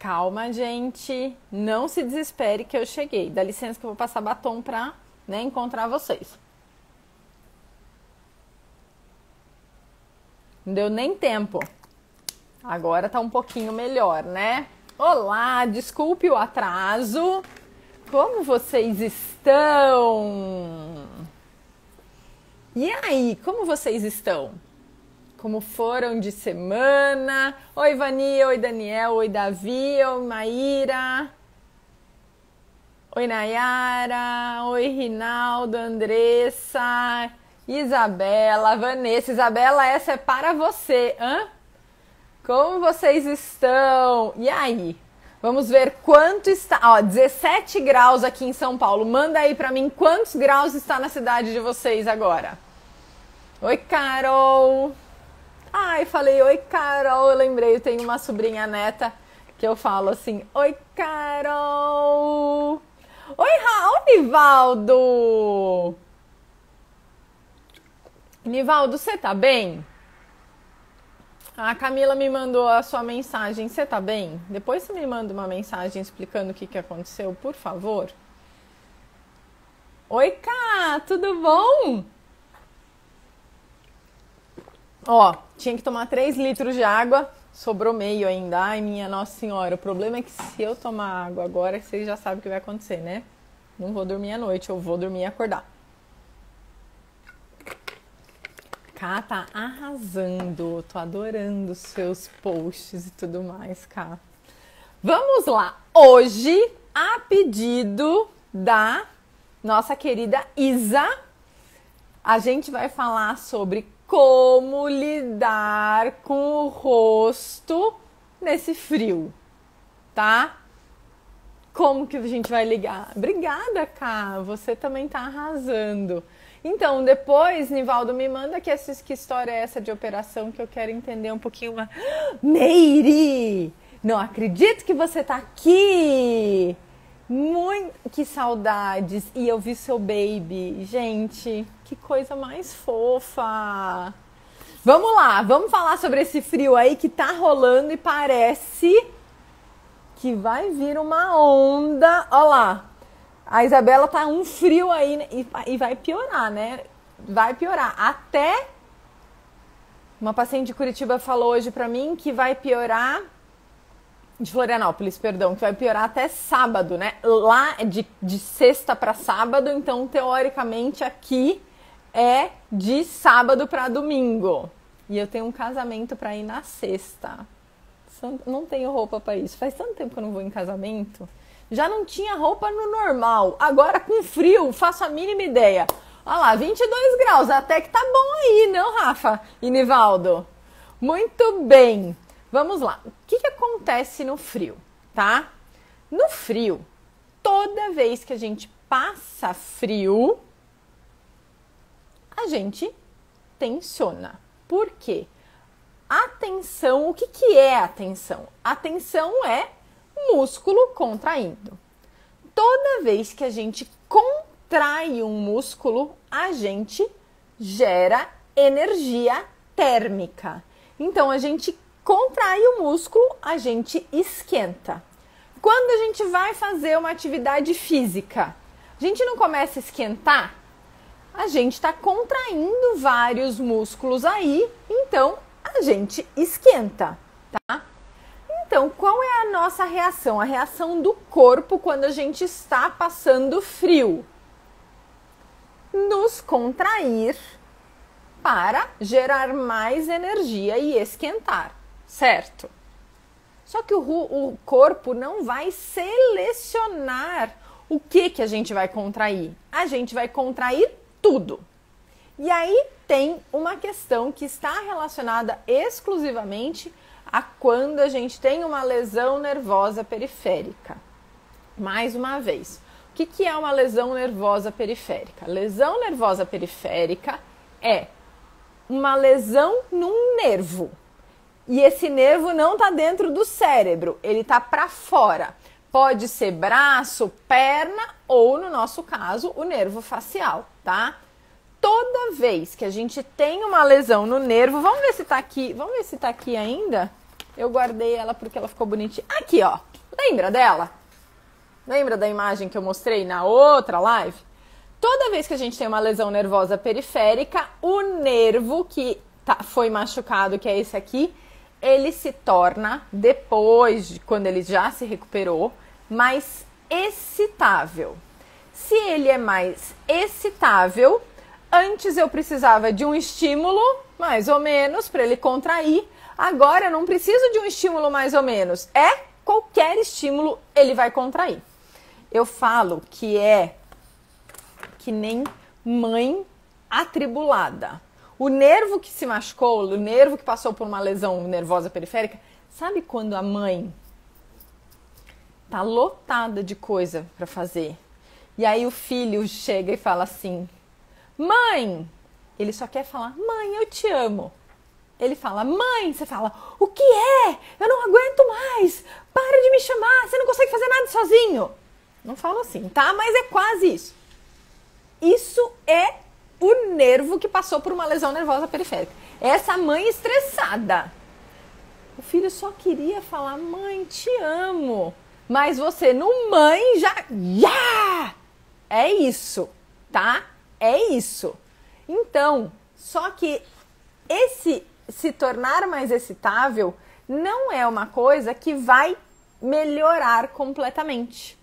Calma, gente. Não se desespere que eu cheguei. Dá licença que eu vou passar batom pra, encontrar vocês. Não deu nem tempo. Agora tá um pouquinho melhor, né? Olá, desculpe o atraso. Como vocês estão? E aí, como vocês estão? Como foram de semana? Oi, Vania, oi, Daniel, oi, Davi, oi, Maíra. Oi, Nayara, oi, Rinaldo, Andressa, Isabela, Vanessa. Isabela, essa é para você, hã? Como vocês estão? E aí? Vamos ver quanto está... Ó, 17 graus aqui em São Paulo. Manda aí pra mim quantos graus está na cidade de vocês agora. Oi, Carol. Ai, falei oi, Carol. Eu lembrei, eu tenho uma sobrinha neta que eu falo assim, oi, Carol. Oi, Raul, Nivaldo. Nivaldo, você tá bem? A Camila me mandou a sua mensagem. Você tá bem? Depois você me manda uma mensagem explicando o que aconteceu, por favor. Oi, Cá, tudo bom? Ó, tinha que tomar 3 litros de água, sobrou meio ainda. Ai, minha Nossa Senhora, o problema é que se eu tomar água agora, vocês já sabem o que vai acontecer, né? Não vou dormir à noite, eu vou dormir e acordar. Cá tá arrasando, tô adorando os seus posts e tudo mais, Cá. Vamos lá, hoje, a pedido da nossa querida Isa, a gente vai falar sobre como lidar com o rosto nesse frio, tá? Como que a gente vai ligar? Obrigada, Cá, você também tá arrasando. Então, depois, Nivaldo, me manda que história é essa de operação que eu quero entender um pouquinho mais. Meire! Não acredito que você tá aqui! Que saudades! E eu vi seu baby. Gente, que coisa mais fofa! Vamos lá, vamos falar sobre esse frio aí que tá rolando e parece que vai vir uma onda. Olha lá! A Isabela tá um frio aí, né? E vai piorar, né? Vai piorar. Até uma paciente de Curitiba falou hoje pra mim que vai piorar, de Florianópolis, perdão, que vai piorar até sábado, né? Lá é de sexta pra sábado, então teoricamente aqui é de sábado pra domingo. E eu tenho um casamento pra ir na sexta. Não tenho roupa pra isso. Faz tanto tempo que eu não vou em casamento. Já não tinha roupa no normal. Agora com frio, faço a mínima ideia. Olha lá, 22 graus. Até que tá bom aí, não, Rafa e Nivaldo? Muito bem. Vamos lá. O que acontece no frio, tá? No frio, toda vez que a gente passa frio, a gente tensiona. Por quê? A tensão, o que é a tensão? A tensão é músculo contraindo. Toda vez que a gente contrai um músculo, a gente gera energia térmica. Então, a gente contrai o músculo, a gente esquenta. Quando a gente vai fazer uma atividade física, a gente não começa a esquentar? A gente está contraindo vários músculos aí, então a gente esquenta, tá? Então, qual é a nossa reação? A reação do corpo quando a gente está passando frio? Nos contrair para gerar mais energia e esquentar, certo? Só que o corpo não vai selecionar o que a gente vai contrair. A gente vai contrair tudo. E aí tem uma questão que está relacionada exclusivamente a quando a gente tem uma lesão nervosa periférica. Mais uma vez, o que é uma lesão nervosa periférica? Lesão nervosa periférica é uma lesão num nervo. E esse nervo não está dentro do cérebro, ele está para fora. Pode ser braço, perna ou, no nosso caso, o nervo facial, tá? Toda vez que a gente tem uma lesão no nervo, vamos ver se tá aqui ainda? Eu guardei ela porque ela ficou bonitinha. Aqui, ó. Lembra dela? Lembra da imagem que eu mostrei na outra live? Toda vez que a gente tem uma lesão nervosa periférica, o nervo que foi machucado, que é esse aqui, ele se torna, depois de quando ele já se recuperou, mais excitável. Se ele é mais excitável, antes eu precisava de um estímulo, mais ou menos, para ele contrair. Agora eu não preciso de um estímulo mais ou menos. Qualquer estímulo ele vai contrair. Eu falo que é que nem mãe atribulada. O nervo que se machucou, o nervo que passou por uma lesão nervosa periférica, sabe quando a mãe tá lotada de coisa para fazer? E aí o filho chega e fala assim: mãe! Ele só quer falar: mãe, eu te amo. Ele fala: mãe! Você fala: o que é? Eu não aguento mais! Para de me chamar! Você não consegue fazer nada sozinho! Não falo assim, tá? Mas é quase isso. Isso é o nervo que passou por uma lesão nervosa periférica. Essa mãe estressada. O filho só queria falar: mãe, te amo. Mas você no mãe já... É isso, tá? É isso. Então, só que esse se tornar mais excitável não é uma coisa que vai melhorar completamente.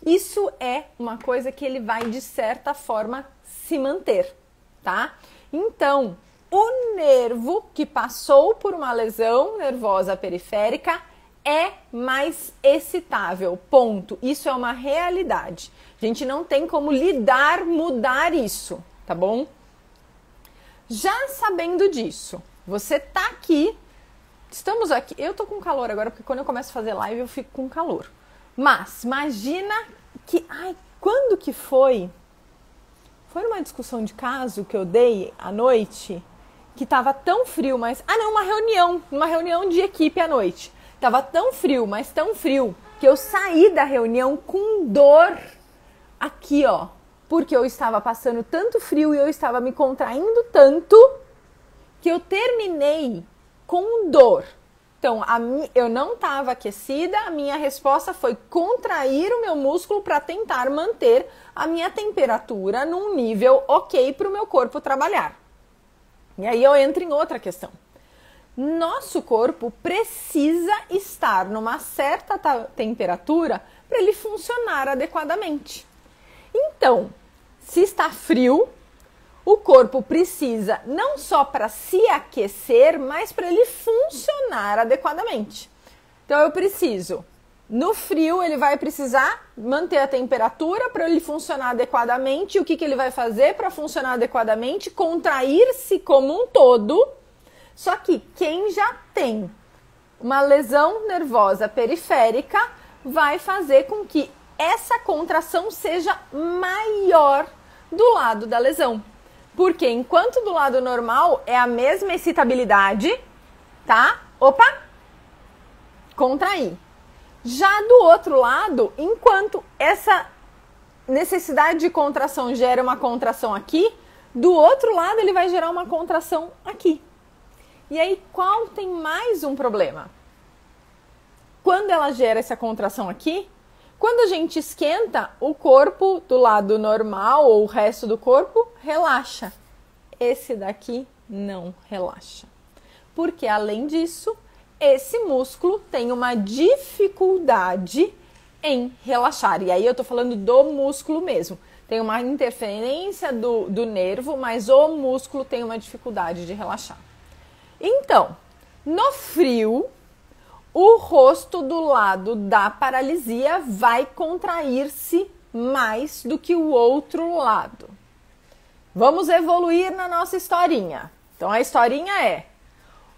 Isso é uma coisa que ele vai, de certa forma, se manter, tá? Então, o nervo que passou por uma lesão nervosa periférica é mais excitável, ponto. Isso é uma realidade. A gente não tem como mudar isso, tá bom? Já sabendo disso, você tá aqui, estamos aqui, eu tô com calor agora, porque quando eu começo a fazer live eu fico com calor. Mas imagina que, quando que foi? Foi numa discussão de caso que eu dei à noite, que tava tão frio, mas... uma reunião de equipe à noite. Tava tão frio, mas tão frio, que eu saí da reunião com dor aqui, ó. Porque eu estava passando tanto frio e eu estava me contraindo tanto, que eu terminei com dor. Então, eu não estava aquecida, a minha resposta foi contrair o meu músculo para tentar manter a minha temperatura num nível ok para o meu corpo trabalhar. E aí eu entro em outra questão. Nosso corpo precisa estar numa certa temperatura para ele funcionar adequadamente. Então, se está frio, o corpo precisa não só para se aquecer, mas para ele funcionar adequadamente. Então eu preciso, no frio ele vai precisar manter a temperatura para ele funcionar adequadamente. E o que ele vai fazer para funcionar adequadamente? Contrair-se como um todo. Só que quem já tem uma lesão nervosa periférica vai fazer com que essa contração seja maior do lado da lesão. Porque enquanto do lado normal é a mesma excitabilidade, tá? Opa! Contrair. Já do outro lado, enquanto essa necessidade de contração gera uma contração aqui, do outro lado ele vai gerar uma contração aqui. E aí, qual tem mais um problema? Quando ela gera essa contração aqui, quando a gente esquenta, o corpo do lado normal ou o resto do corpo relaxa. Esse daqui não relaxa. Porque, além disso, esse músculo tem uma dificuldade em relaxar. E aí eu tô falando do músculo mesmo. Tem uma interferência do nervo, mas o músculo tem uma dificuldade de relaxar. Então, no frio, o rosto do lado da paralisia vai contrair-se mais do que o outro lado. Vamos evoluir na nossa historinha. Então, a historinha é: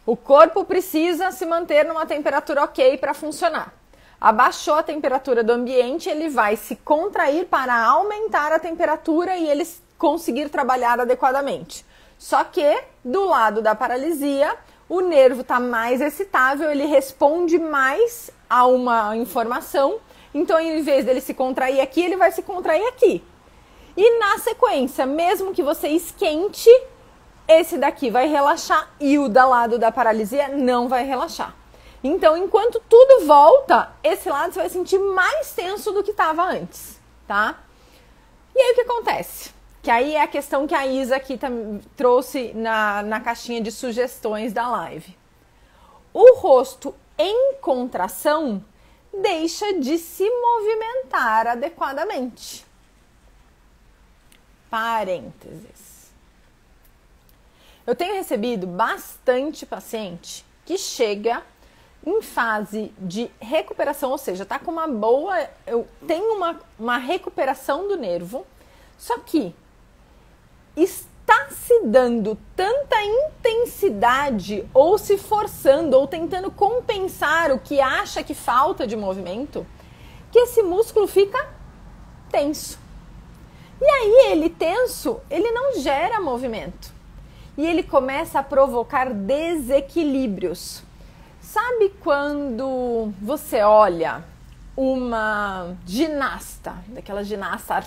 o corpo precisa se manter numa temperatura ok para funcionar. Abaixou a temperatura do ambiente, ele vai se contrair para aumentar a temperatura e ele conseguir trabalhar adequadamente. Só que, do lado da paralisia, o nervo está mais excitável, ele responde mais a uma informação. Então, em vez dele se contrair aqui, ele vai se contrair aqui. E na sequência, mesmo que você esquente, esse daqui vai relaxar e o do lado da paralisia não vai relaxar. Então, enquanto tudo volta, esse lado você vai sentir mais tenso do que estava antes, tá? E aí o que acontece? Que aí é a questão que a Isa aqui trouxe na caixinha de sugestões da live. O rosto em contração deixa de se movimentar adequadamente. Parênteses. Eu tenho recebido bastante paciente que chega em fase de recuperação, ou seja, tá com uma boa, eu tenho uma recuperação do nervo, só que está se dando tanta intensidade ou se forçando ou tentando compensar o que acha que falta de movimento, que esse músculo fica tenso. E aí ele tenso, ele não gera movimento. E ele começa a provocar desequilíbrios. Sabe quando você olha uma ginasta, daquela ginasta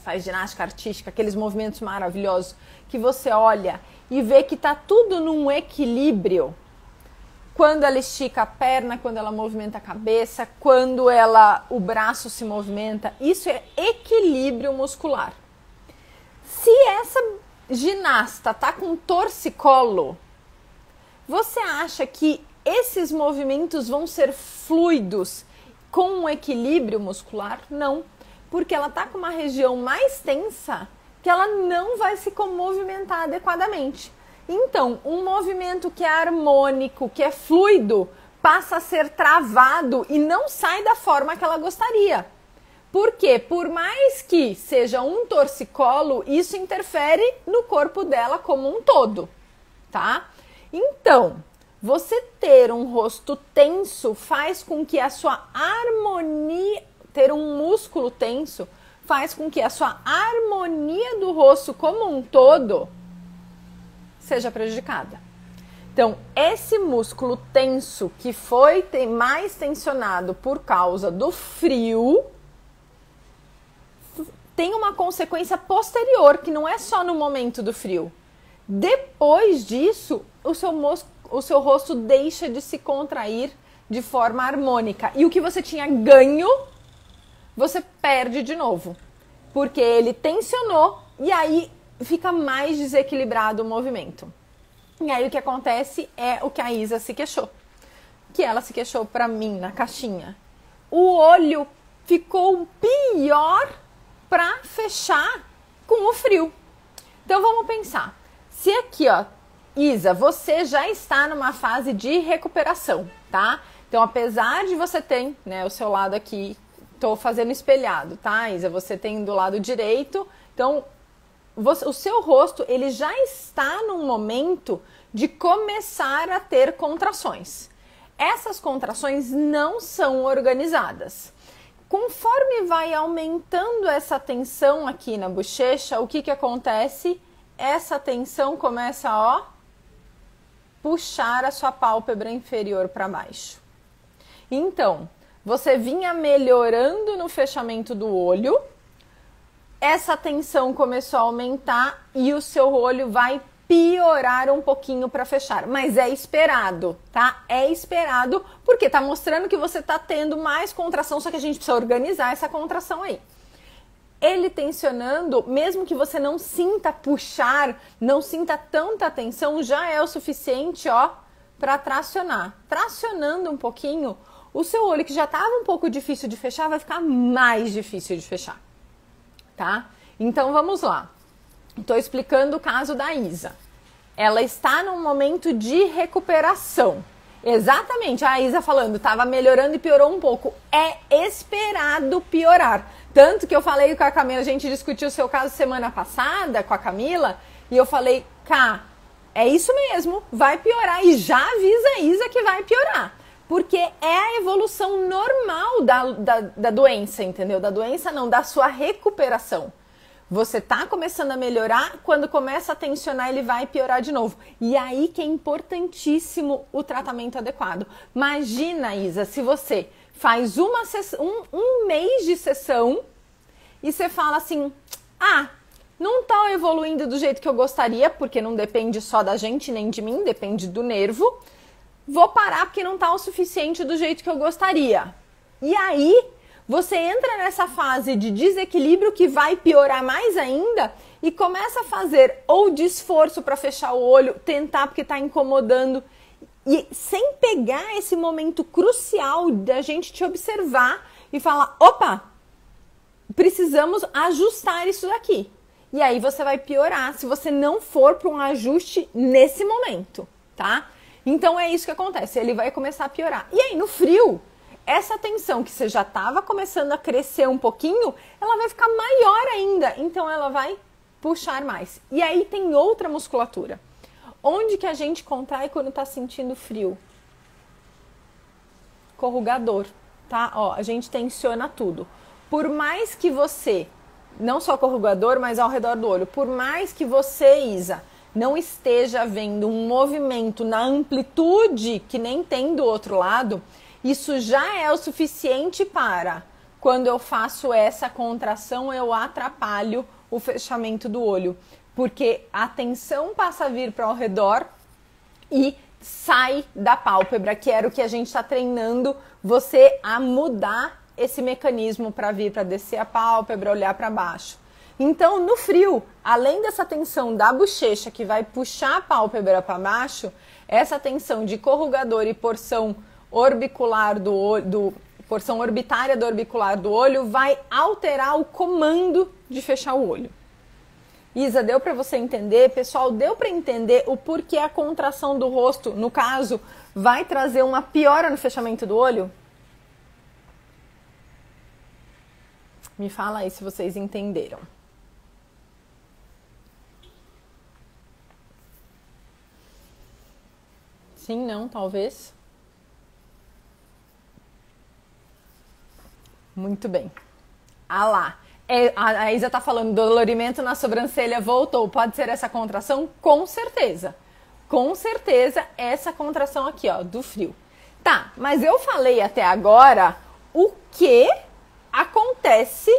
faz ginástica artística, aqueles movimentos maravilhosos, que você olha e vê que tá tudo num equilíbrio? Quando ela estica a perna, quando ela movimenta a cabeça, quando o braço se movimenta, isso é equilíbrio muscular. Se essa ginasta tá com torcicolo, você acha que esses movimentos vão ser fluidos com um equilíbrio muscular? Não, porque ela tá com uma região mais tensa que ela não vai se movimentar adequadamente. Então, um movimento que é harmônico, que é fluido, passa a ser travado e não sai da forma que ela gostaria. Por quê? Por mais que seja um torcicolo, isso interfere no corpo dela como um todo, tá? Então, você ter um rosto tenso faz com que a sua harmonia, ter um músculo tenso, faz com que a sua harmonia do rosto como um todo seja prejudicada. Então, esse músculo tenso que foi mais tensionado por causa do frio, tem uma consequência posterior, que não é só no momento do frio. Depois disso, o seu rosto deixa de se contrair de forma harmônica. E o que você tinha ganho, você perde de novo. Porque ele tensionou e aí fica mais desequilibrado o movimento. E aí o que acontece é o que a Isa se queixou. Que ela se queixou pra mim na caixinha. O olho ficou pior pra fechar com o frio. Então vamos pensar. Se aqui, ó, Isa, você já está numa fase de recuperação, tá? Então, apesar de você ter, né, o seu lado aqui, tô fazendo espelhado, tá, Isa? Você tem do lado direito, então, o seu rosto, ele já está num momento de começar a ter contrações. Essas contrações não são organizadas. Conforme vai aumentando essa tensão aqui na bochecha, o que acontece? Essa tensão começa a puxar a sua pálpebra inferior para baixo. Então, você vinha melhorando no fechamento do olho, essa tensão começou a aumentar e o seu olho vai piorar um pouquinho para fechar. Mas é esperado, tá? É esperado porque tá mostrando que você tá tendo mais contração, só que a gente precisa organizar essa contração aí. Ele tensionando, mesmo que você não sinta puxar, não sinta tanta tensão, já é o suficiente, ó, para tracionar. Tracionando um pouquinho, o seu olho que já estava um pouco difícil de fechar, vai ficar mais difícil de fechar, tá? Então vamos lá. Estou explicando o caso da Isa. Ela está num momento de recuperação. Exatamente, a Isa falando, estava melhorando e piorou um pouco. É esperado piorar. Tanto que eu falei com a Camila, a gente discutiu o seu caso semana passada com a Camila, e eu falei, Cá, é isso mesmo, vai piorar. E já avisa a Isa que vai piorar. Porque é a evolução normal da doença, entendeu? Da doença não, da sua recuperação. Você tá começando a melhorar, quando começa a tensionar, ele vai piorar de novo. E aí que é importantíssimo o tratamento adequado. Imagina, Isa, se você faz um mês de sessão e você fala assim, não tá evoluindo do jeito que eu gostaria, porque não depende só da gente nem de mim, depende do nervo. vou parar porque não tá o suficiente do jeito que eu gostaria. E aí, você entra nessa fase de desequilíbrio que vai piorar mais ainda e começa a fazer ou de esforço para fechar o olho, tentar porque tá incomodando, e sem pegar esse momento crucial da gente te observar e falar, opa, precisamos ajustar isso daqui. E aí você vai piorar se você não for para um ajuste nesse momento, tá? Então é isso que acontece, ele vai começar a piorar. E aí no frio, essa tensão que você já estava começando a crescer um pouquinho, ela vai ficar maior ainda, então ela vai puxar mais. E aí tem outra musculatura. Onde que a gente contrai quando está sentindo frio? Corrugador, tá? Ó, a gente tensiona tudo. Por mais que você, não só corrugador, mas ao redor do olho, por mais que você, Isa, não esteja vendo um movimento na amplitude que nem tem do outro lado, isso já é o suficiente para, quando eu faço essa contração, eu atrapalho o fechamento do olho. Porque a tensão passa a vir para ao redor e sai da pálpebra, que era o que a gente está treinando você a mudar esse mecanismo para vir para descer a pálpebra, olhar para baixo. Então, no frio, além dessa tensão da bochecha que vai puxar a pálpebra para baixo, essa tensão de corrugador e porção orbicular do olho, porção orbitária do orbicular do olho vai alterar o comando de fechar o olho. Isa, deu para você entender? Pessoal, deu para entender o porquê a contração do rosto, no caso, vai trazer uma piora no fechamento do olho? Me fala aí se vocês entenderam. Sim, não, talvez. Muito bem. Ah lá. A Isa tá falando, dolorimento na sobrancelha voltou. Pode ser essa contração? Com certeza. Com certeza essa contração aqui, ó, do frio. Tá, mas eu falei até agora o que acontece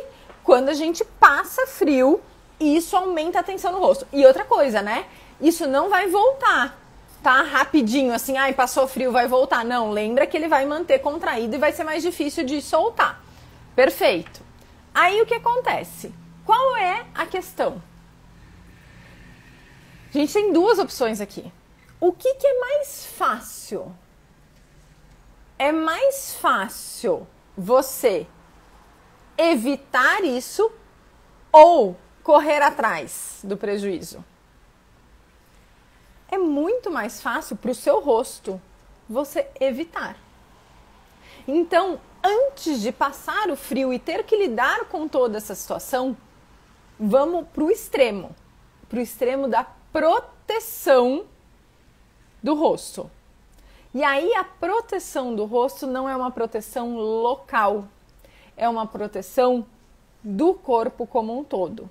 quando a gente passa frio e isso aumenta a tensão no rosto. E outra coisa, né? Isso não vai voltar, tá? Rapidinho, assim, ai, passou frio, vai voltar. Não, lembra que ele vai manter contraído e vai ser mais difícil de soltar. Perfeito. Aí o que acontece? Qual é a questão? A gente tem duas opções aqui. O que é mais fácil? É mais fácil você evitar isso ou correr atrás do prejuízo? É muito mais fácil para o seu rosto você evitar. Então, antes de passar o frio e ter que lidar com toda essa situação, vamos para o extremo da proteção do rosto. E aí a proteção do rosto não é uma proteção local, é uma proteção do corpo como um todo.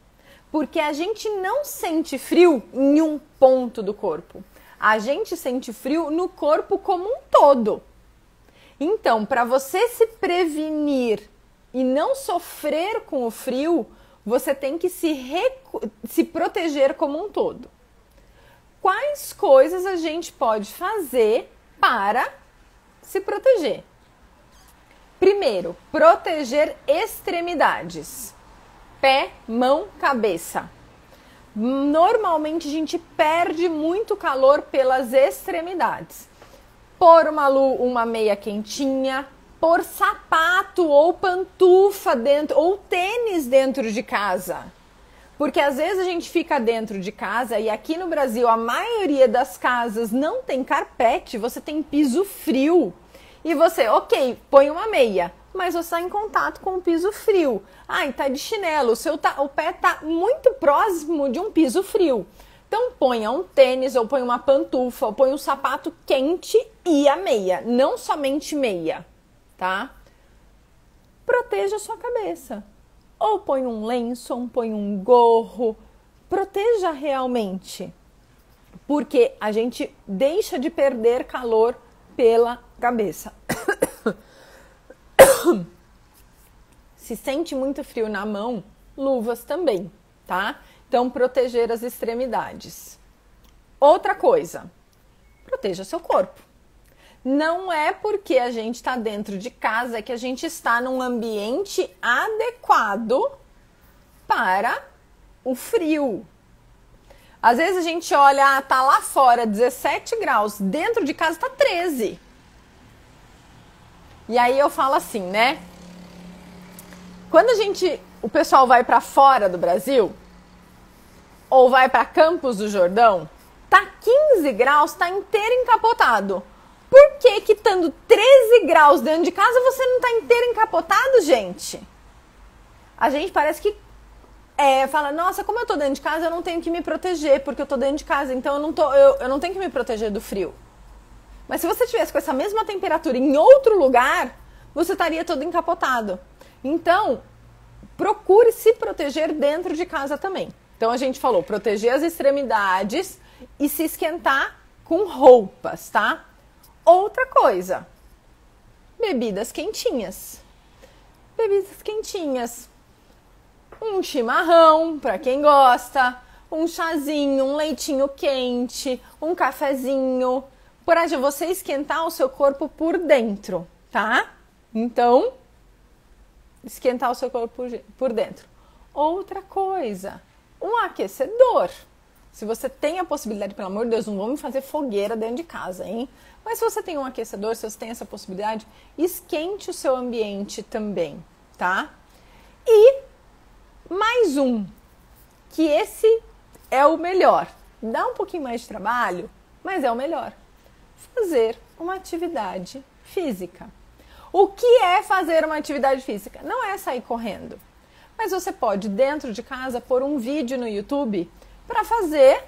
Porque a gente não sente frio em um ponto do corpo, a gente sente frio no corpo como um todo. Então, para você se prevenir e não sofrer com o frio, você tem que se proteger como um todo. Quais coisas a gente pode fazer para se proteger? Primeiro, proteger extremidades. Pé, mão, cabeça. Normalmente a gente perde muito calor pelas extremidades. Pôr uma meia quentinha, pôr sapato ou pantufa dentro, ou tênis dentro de casa. Porque às vezes a gente fica dentro de casa e aqui no Brasil a maioria das casas não tem carpete, você tem piso frio. E você, ok, põe uma meia, mas você está em contato com o piso frio. Ai, tá de chinelo, o pé tá muito próximo de um piso frio. Então ponha um tênis, ou põe uma pantufa, ou põe um sapato quente e a meia, não somente meia, tá? Proteja a sua cabeça. Ou põe um lenço, ou põe um gorro. Proteja realmente. Porque a gente deixa de perder calor pela cabeça. Se sente muito frio na mão, luvas também, tá? Então, proteger as extremidades. Outra coisa, proteja seu corpo. Não é porque a gente está dentro de casa que a gente está num ambiente adequado para o frio. Às vezes a gente olha, tá lá fora 17 graus, dentro de casa tá 13. E aí eu falo assim, né? Quando o pessoal vai para fora do Brasil, ou vai para Campos do Jordão, tá 15 graus, tá inteiro encapotado. Por que que estando 13 graus dentro de casa você não tá inteiro encapotado, gente? A gente parece que fala, nossa, como eu tô dentro de casa, eu não tenho que me proteger, porque eu tô dentro de casa, então eu não tenho que me proteger do frio. Mas se você tivesse com essa mesma temperatura em outro lugar, você estaria todo encapotado. Então, procure se proteger dentro de casa também. Então a gente falou, proteger as extremidades e se esquentar com roupas, tá? Outra coisa, bebidas quentinhas. Bebidas quentinhas. Um chimarrão, para quem gosta, um chazinho, um leitinho quente, um cafezinho, para você esquentar o seu corpo por dentro, tá? Então, esquentar o seu corpo por dentro. Outra coisa, um aquecedor. Se você tem a possibilidade, pelo amor de Deus, não vamos fazer fogueira dentro de casa, hein? Mas se você tem um aquecedor, se você tem essa possibilidade, esquente o seu ambiente também, tá? E mais um, que esse é o melhor. Dá um pouquinho mais de trabalho, mas é o melhor. Fazer uma atividade física. O que é fazer uma atividade física? Não é sair correndo. Mas você pode, dentro de casa, pôr um vídeo no YouTube para fazer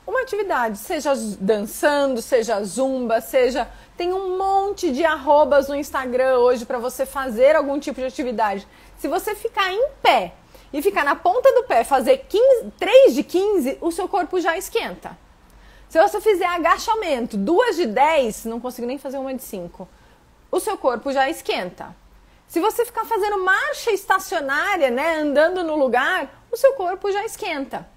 uma atividade. Seja dançando, seja zumba, seja... Tem um monte de arrobas no Instagram hoje para você fazer algum tipo de atividade. Se você ficar em pé e ficar na ponta do pé, fazer 3 de 15, o seu corpo já esquenta. Se você fizer agachamento, 2 de 10, não consigo nem fazer uma de 5, o seu corpo já esquenta. Se você ficar fazendo marcha estacionária, né, andando no lugar, o seu corpo já esquenta.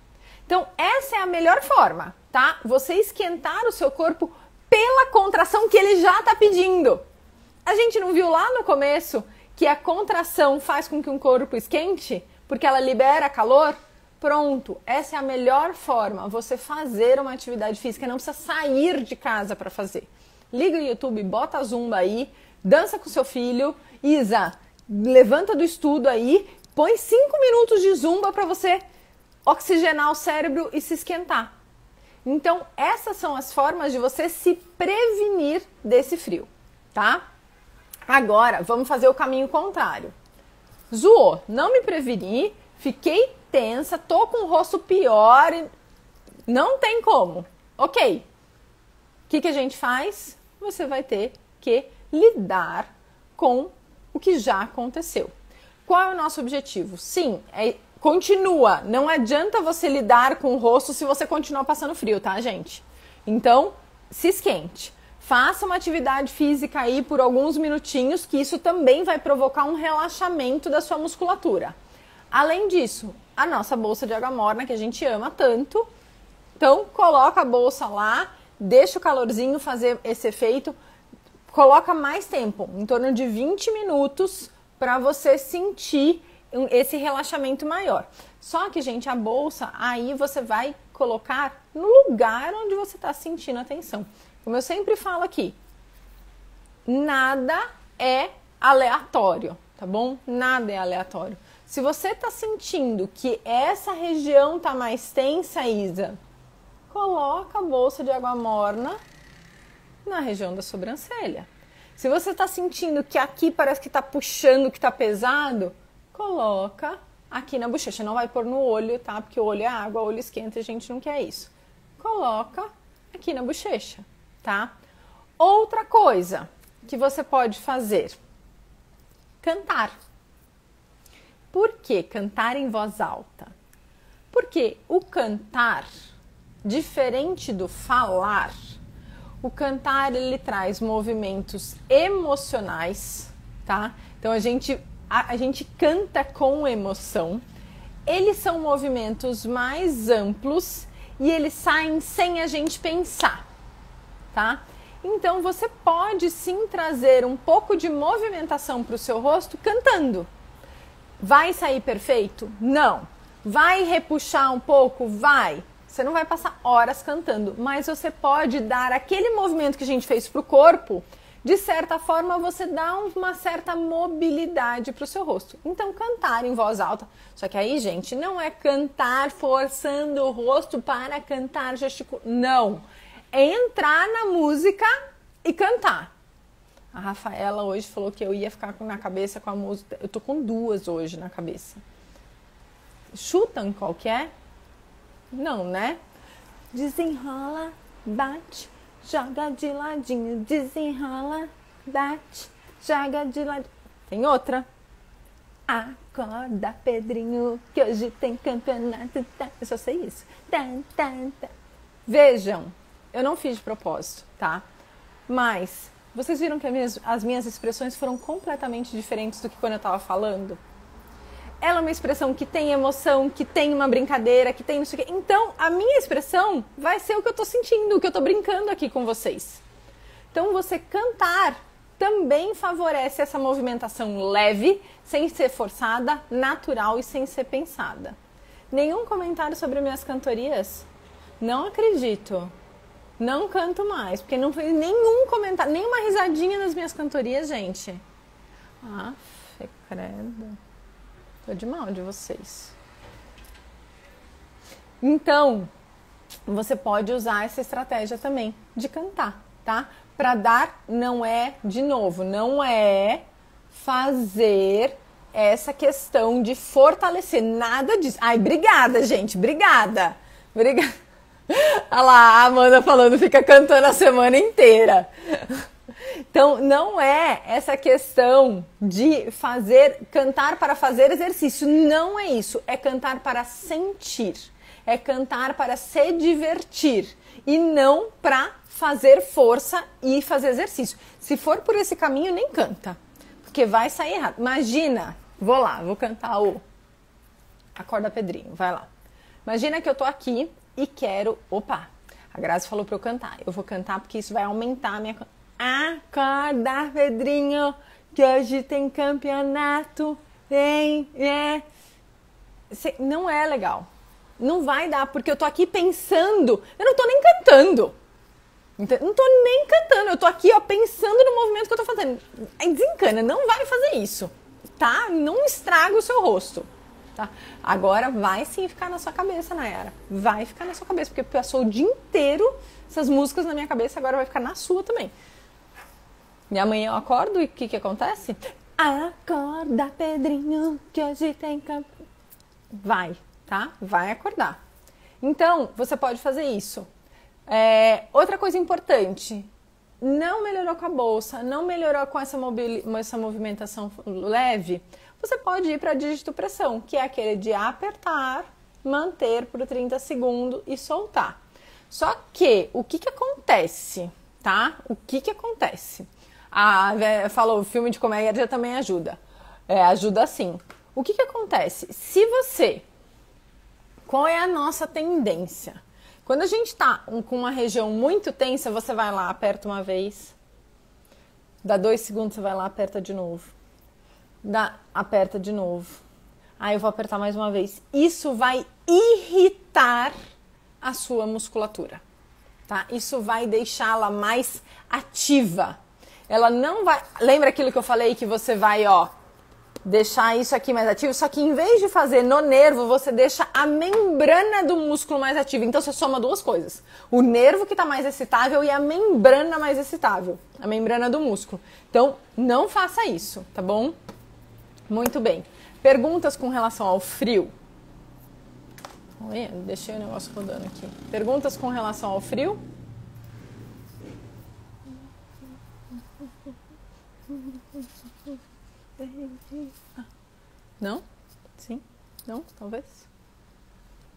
Então, essa é a melhor forma, tá? Você esquentar o seu corpo pela contração que ele já está pedindo. A gente não viu lá no começo que a contração faz com que um corpo esquente? Porque ela libera calor? Pronto, essa é a melhor forma, você fazer uma atividade física, não precisa sair de casa para fazer. Liga o YouTube, bota a zumba aí, dança com seu filho, Isa, levanta do estudo aí, põe 5 minutos de zumba para você oxigenar o cérebro e se esquentar. Então, essas são as formas de você se prevenir desse frio, tá? Agora, vamos fazer o caminho contrário. Zoou, não me preveni, fiquei tensa, tô com o rosto pior, não tem como. Ok, o que a gente faz? Você vai ter que lidar com o que já aconteceu. Qual é o nosso objetivo? Sim, continua, não adianta você lidar com o rosto se você continuar passando frio, tá, gente? Então, se esquente. Faça uma atividade física aí por alguns minutinhos, que isso também vai provocar um relaxamento da sua musculatura. Além disso, a nossa bolsa de água morna, que a gente ama tanto. Então, coloca a bolsa lá, deixa o calorzinho fazer esse efeito. Coloca mais tempo, em torno de 20 minutos, para você sentir esse relaxamento maior. Só que, gente, a bolsa, aí você vai colocar no lugar onde você está sentindo a tensão. Como eu sempre falo aqui, nada é aleatório, tá bom? Nada é aleatório. Se você está sentindo que essa região está mais tensa, Isa, coloca a bolsa de água morna na região da sobrancelha. Se você está sentindo que aqui parece que está puxando, que está pesado, coloca aqui na bochecha. Não vai pôr no olho, tá? Porque o olho é água, o olho esquenta e a gente não quer isso. Coloca aqui na bochecha, tá? Outra coisa que você pode fazer, cantar. Por que cantar em voz alta? Porque o cantar, diferente do falar, o cantar ele traz movimentos emocionais, tá? Então a gente canta com emoção. Eles são movimentos mais amplos e eles saem sem a gente pensar, tá? Então você pode sim trazer um pouco de movimentação para o seu rosto cantando. Vai sair perfeito? Não. Vai repuxar um pouco? Vai. Você não vai passar horas cantando, mas você pode dar aquele movimento que a gente fez para o corpo, de certa forma você dá uma certa mobilidade para o seu rosto. Então cantar em voz alta, só que aí, gente, não é cantar forçando o rosto para cantar gesticulando, não. É entrar na música e cantar. A Rafaela hoje falou que eu ia ficar na cabeça com a música, eu tô com duas hoje na cabeça. Chutam qual que é? Não, né? Desenrola, bate, joga de ladinho. Desenrola, bate, joga de ladinho. Tem outra? Acorda, Pedrinho, que hoje tem campeonato. Eu só sei isso. Vejam, eu não fiz de propósito, tá? Mas vocês viram que as minhas expressões foram completamente diferentes do que quando eu tava falando? Ela é uma expressão que tem emoção, que tem uma brincadeira, que tem não sei o quê. Então, a minha expressão vai ser o que eu tô sentindo, o que eu tô brincando aqui com vocês. Então, você cantar também favorece essa movimentação leve, sem ser forçada, natural e sem ser pensada. Nenhum comentário sobre minhas cantorias? Não acredito. Não canto mais, porque não fez nenhum comentário, nenhuma risadinha nas minhas cantorias, gente. Ah, credo. Tô de mal de vocês. Então, você pode usar essa estratégia também de cantar, tá? Para dar, não é, de novo, não é fazer essa questão de fortalecer, nada disso. Ai, obrigada, gente, obrigada. Obrigada. Olha lá, a Amanda falando, fica cantando a semana inteira. Então, não é essa questão de cantar para fazer exercício, não é isso, é cantar para sentir, é cantar para se divertir e não para fazer força e fazer exercício. Se for por esse caminho, nem canta, porque vai sair errado. Imagina, vou cantar Acorda Pedrinho, vai lá. Imagina que eu tô aqui e quero, a Grazi falou para eu cantar, eu vou cantar porque isso vai aumentar a minha... Acorda, Pedrinho, que hoje tem campeonato. Não é legal. Não vai dar, porque eu tô aqui pensando. Eu não tô nem cantando. Não tô nem cantando. Eu tô aqui, ó, pensando no movimento que eu tô fazendo. Aí desencana, não vai fazer isso, tá? Não estraga o seu rosto, tá? Agora vai sim ficar na sua cabeça, Nayara. Vai ficar na sua cabeça, porque passou o dia inteiro essas músicas na minha cabeça, agora vai ficar na sua também. E amanhã eu acordo e o que acontece? Acorda, Pedrinho, que hoje tem campo. Vai, tá? Vai acordar. Então, você pode fazer isso. Outra coisa importante, não melhorou com a bolsa, não melhorou com essa movimentação leve, você pode ir para digitopressão, que é aquele de apertar, manter por 30 segundos e soltar. Só que, o que acontece, tá? O que acontece? Falou, o filme de comédia também ajuda. Ajuda sim. O que acontece? Se você... Qual é a nossa tendência? Quando a gente tá com uma região muito tensa, você vai lá, aperta uma vez. Dá 2 segundos, você vai lá, aperta de novo. Aperta de novo. Aí eu vou apertar mais uma vez. Isso vai irritar a sua musculatura, tá? Isso vai deixá-la mais ativa. Ela não vai... Lembra aquilo que eu falei que você vai, deixar isso aqui mais ativo? Só que em vez de fazer no nervo, você deixa a membrana do músculo mais ativa. Então você soma 2 coisas. O nervo que está mais excitável e a membrana mais excitável. A membrana do músculo. Então, não faça isso, tá bom? Muito bem. Perguntas com relação ao frio? Olha, deixei o negócio rodando aqui. Perguntas com relação ao frio? Não? Sim? Não? Talvez?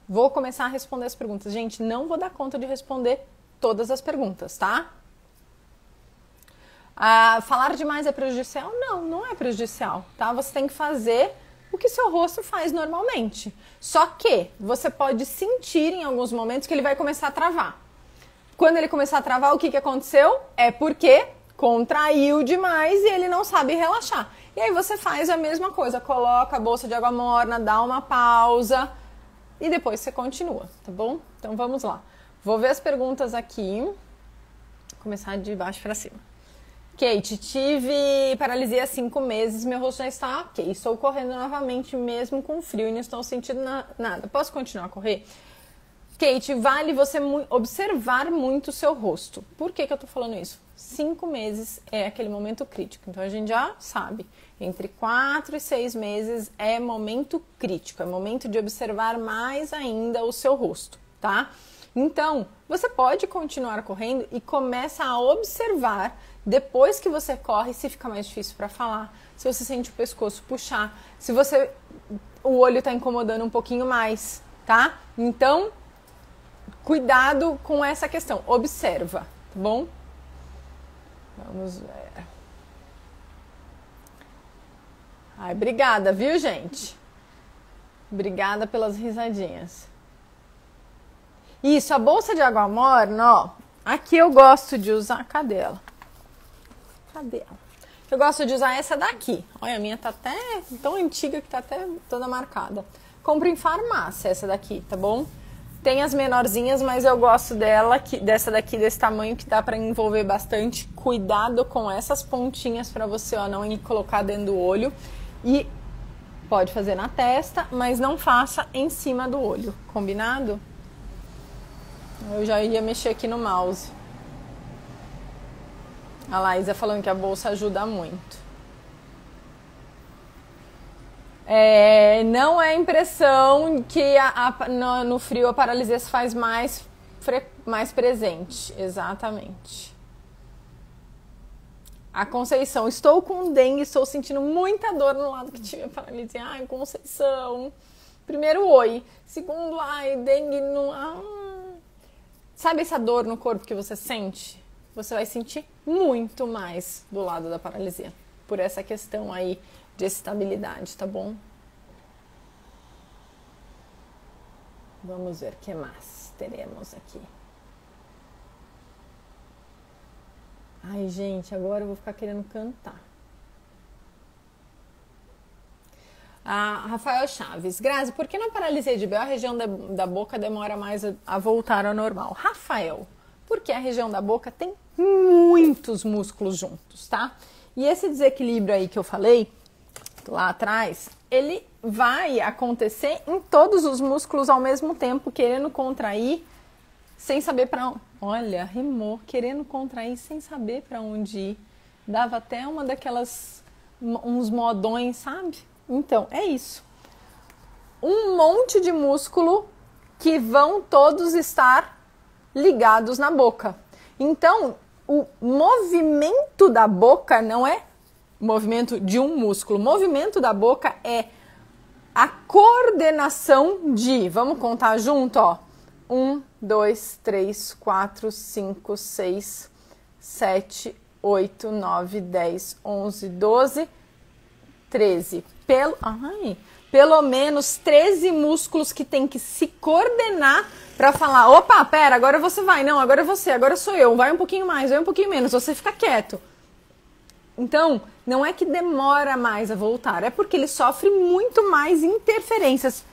Vou começar a responder as perguntas. Gente, não vou dar conta de responder todas as perguntas, tá? Falar demais é prejudicial? Não, não é prejudicial, tá? Você tem que fazer o que seu rosto faz normalmente. Só que você pode sentir em alguns momentos que ele vai começar a travar. Quando ele começar a travar, o que aconteceu? É porque contraiu demais e ele não sabe relaxar. E aí você faz a mesma coisa, coloca a bolsa de água morna, dá uma pausa e depois você continua, tá bom? Então vamos lá. Vou ver as perguntas aqui. Vou começar de baixo para cima. Kate, tive paralisia há 5 meses, meu rosto já está ok. Estou correndo novamente mesmo com frio e não estou sentindo nada. Posso continuar a correr? Kate, vale você observar muito o seu rosto. Por que eu tô falando isso? 5 meses é aquele momento crítico. Então a gente já sabe. Entre 4 e 6 meses é momento crítico. É momento de observar mais ainda o seu rosto, tá? Então, você pode continuar correndo e começa a observar depois que você corre se fica mais difícil para falar, se você sente o pescoço puxar, se o olho está incomodando um pouquinho mais, tá? Então, cuidado com essa questão. Observa, tá bom? Vamos ver. Ai, obrigada, viu, gente? Obrigada pelas risadinhas. Isso, a bolsa de água morna, ó. Aqui eu gosto de usar... Cadê ela? Cadê ela? Eu gosto de usar essa daqui. Olha, a minha tá até tão antiga que tá até toda marcada. Compro em farmácia essa daqui, tá bom? Tem as menorzinhas, mas eu gosto dessa daqui, desse tamanho, que dá pra envolver bastante. Cuidado com essas pontinhas pra você, ó, não colocar dentro do olho. E pode fazer na testa, mas não faça em cima do olho, combinado? Eu já ia mexer aqui no mouse. A Laísa falando que a bolsa ajuda muito. Não é impressão que no frio a paralisia se faz mais presente. Exatamente. A Conceição, estou com dengue, estou sentindo muita dor no lado que tive a paralisia. Ai, Conceição. Primeiro, oi. Segundo, ai, dengue não... Sabe essa dor no corpo que você sente? Você vai sentir muito mais do lado da paralisia. Por essa questão aí de estabilidade, tá bom? Vamos ver o que mais teremos aqui. Ai, gente, agora eu vou ficar querendo cantar. Rafael Chaves. Grazi, por que na paralisia de Bell a região da boca demora mais a voltar ao normal? Rafael, porque a região da boca tem muitos músculos juntos, tá? E esse desequilíbrio aí que eu falei lá atrás, ele vai acontecer em todos os músculos ao mesmo tempo, querendo contrair sem saber para onde. Olha, rimou, querendo contrair sem saber para onde ir. Dava até uns modões, sabe? Então, é isso. Um monte de músculo que vão todos estar ligados na boca. Então, o movimento da boca não é movimento de um músculo. O movimento da boca é a coordenação de... Vamos contar junto, ó. 1, 2, 3, 4, 5, 6, 7, 8, 9, 10, 11, 12, 13. Pelo menos 13 músculos que tem que se coordenar para falar, opa, pera, agora você vai, não, agora é você, agora sou eu, vai um pouquinho mais, vai um pouquinho menos, você fica quieto. Então, não é que demora mais a voltar, é porque ele sofre muito mais interferências.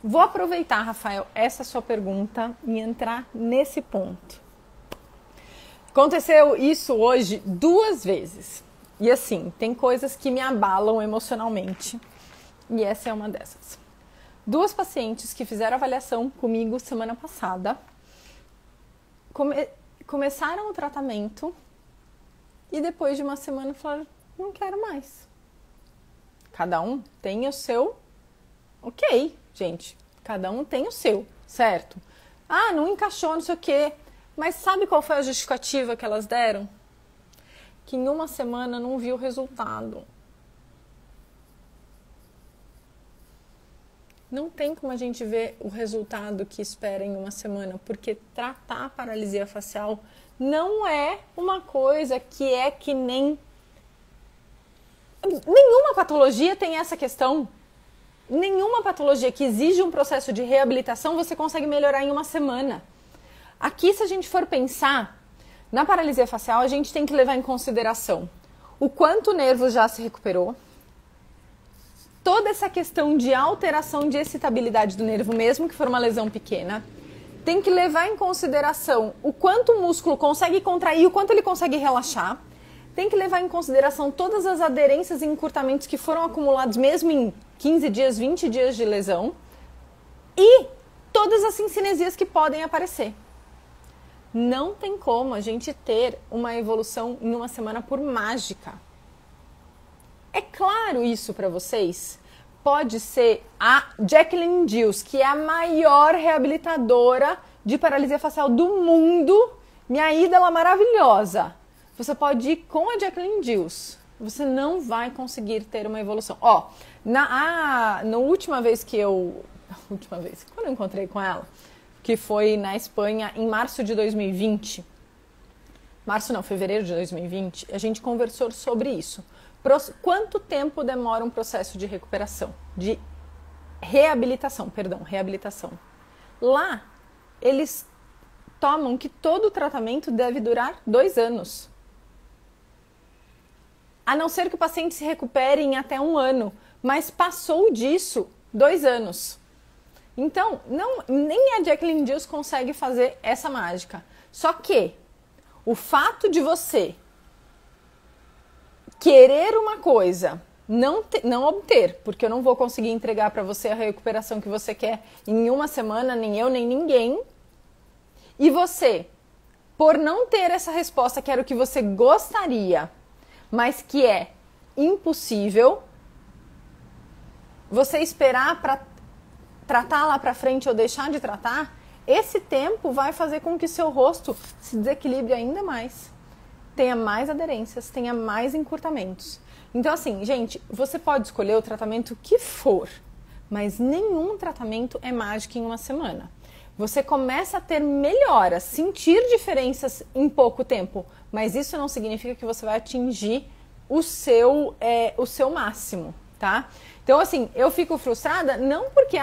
Vou aproveitar, Rafael, essa sua pergunta e entrar nesse ponto. Aconteceu isso hoje 2 vezes. E assim, tem coisas que me abalam emocionalmente. E essa é uma dessas. 2 pacientes que fizeram avaliação comigo semana passada começaram o tratamento e depois de uma semana falaram, não quero mais. Cada um tem o seu... Ok, gente, cada um tem o seu, certo? Ah, não encaixou, não sei o quê. Mas sabe qual foi a justificativa que elas deram? Que em 1 semana não viu o resultado. Não tem como a gente ver o resultado que espera em 1 semana, porque tratar a paralisia facial não é uma coisa que nem... Nenhuma patologia tem essa questão. Nenhuma patologia que exige um processo de reabilitação você consegue melhorar em 1 semana. Aqui, se a gente for pensar na paralisia facial, a gente tem que levar em consideração o quanto o nervo já se recuperou, toda essa questão de alteração de excitabilidade do nervo, mesmo que for uma lesão pequena. Tem que levar em consideração o quanto o músculo consegue contrair, o quanto ele consegue relaxar. Tem que levar em consideração todas as aderências e encurtamentos que foram acumulados mesmo em 15 dias, 20 dias de lesão. E todas as cinesias que podem aparecer. Não tem como a gente ter uma evolução em uma semana por mágica. É claro isso para vocês? Pode ser a Jacqueline Dills, que é a maior reabilitadora de paralisia facial do mundo, minha ídola maravilhosa. Você pode ir com a Jacqueline Dills. Você não vai conseguir ter uma evolução. Ó, na última vez quando eu encontrei com ela, que foi na Espanha em março de 2020, fevereiro de 2020, a gente conversou sobre isso. Quanto tempo demora um processo de recuperação, de reabilitação. Lá, eles tomam que todo o tratamento deve durar 2 anos. A não ser que o paciente se recupere em até 1 ano, mas passou disso 2 anos. Então, nem a Jacqueline Dills consegue fazer essa mágica. Só que o fato de você querer uma coisa, não obter, porque eu não vou conseguir entregar para você a recuperação que você quer em 1 semana, nem eu, nem ninguém. E você, por não ter essa resposta que era o que você gostaria, mas que é impossível, você esperar para tratar lá para frente ou deixar de tratar, esse tempo vai fazer com que seu rosto se desequilibre ainda mais. Tenha mais aderências, tenha mais encurtamentos. Então, assim, gente, você pode escolher o tratamento que for, mas nenhum tratamento é mágico em 1 semana. Você começa a ter melhoras, sentir diferenças em pouco tempo, mas isso não significa que você vai atingir o seu máximo, tá? Então, assim, eu fico frustrada não porque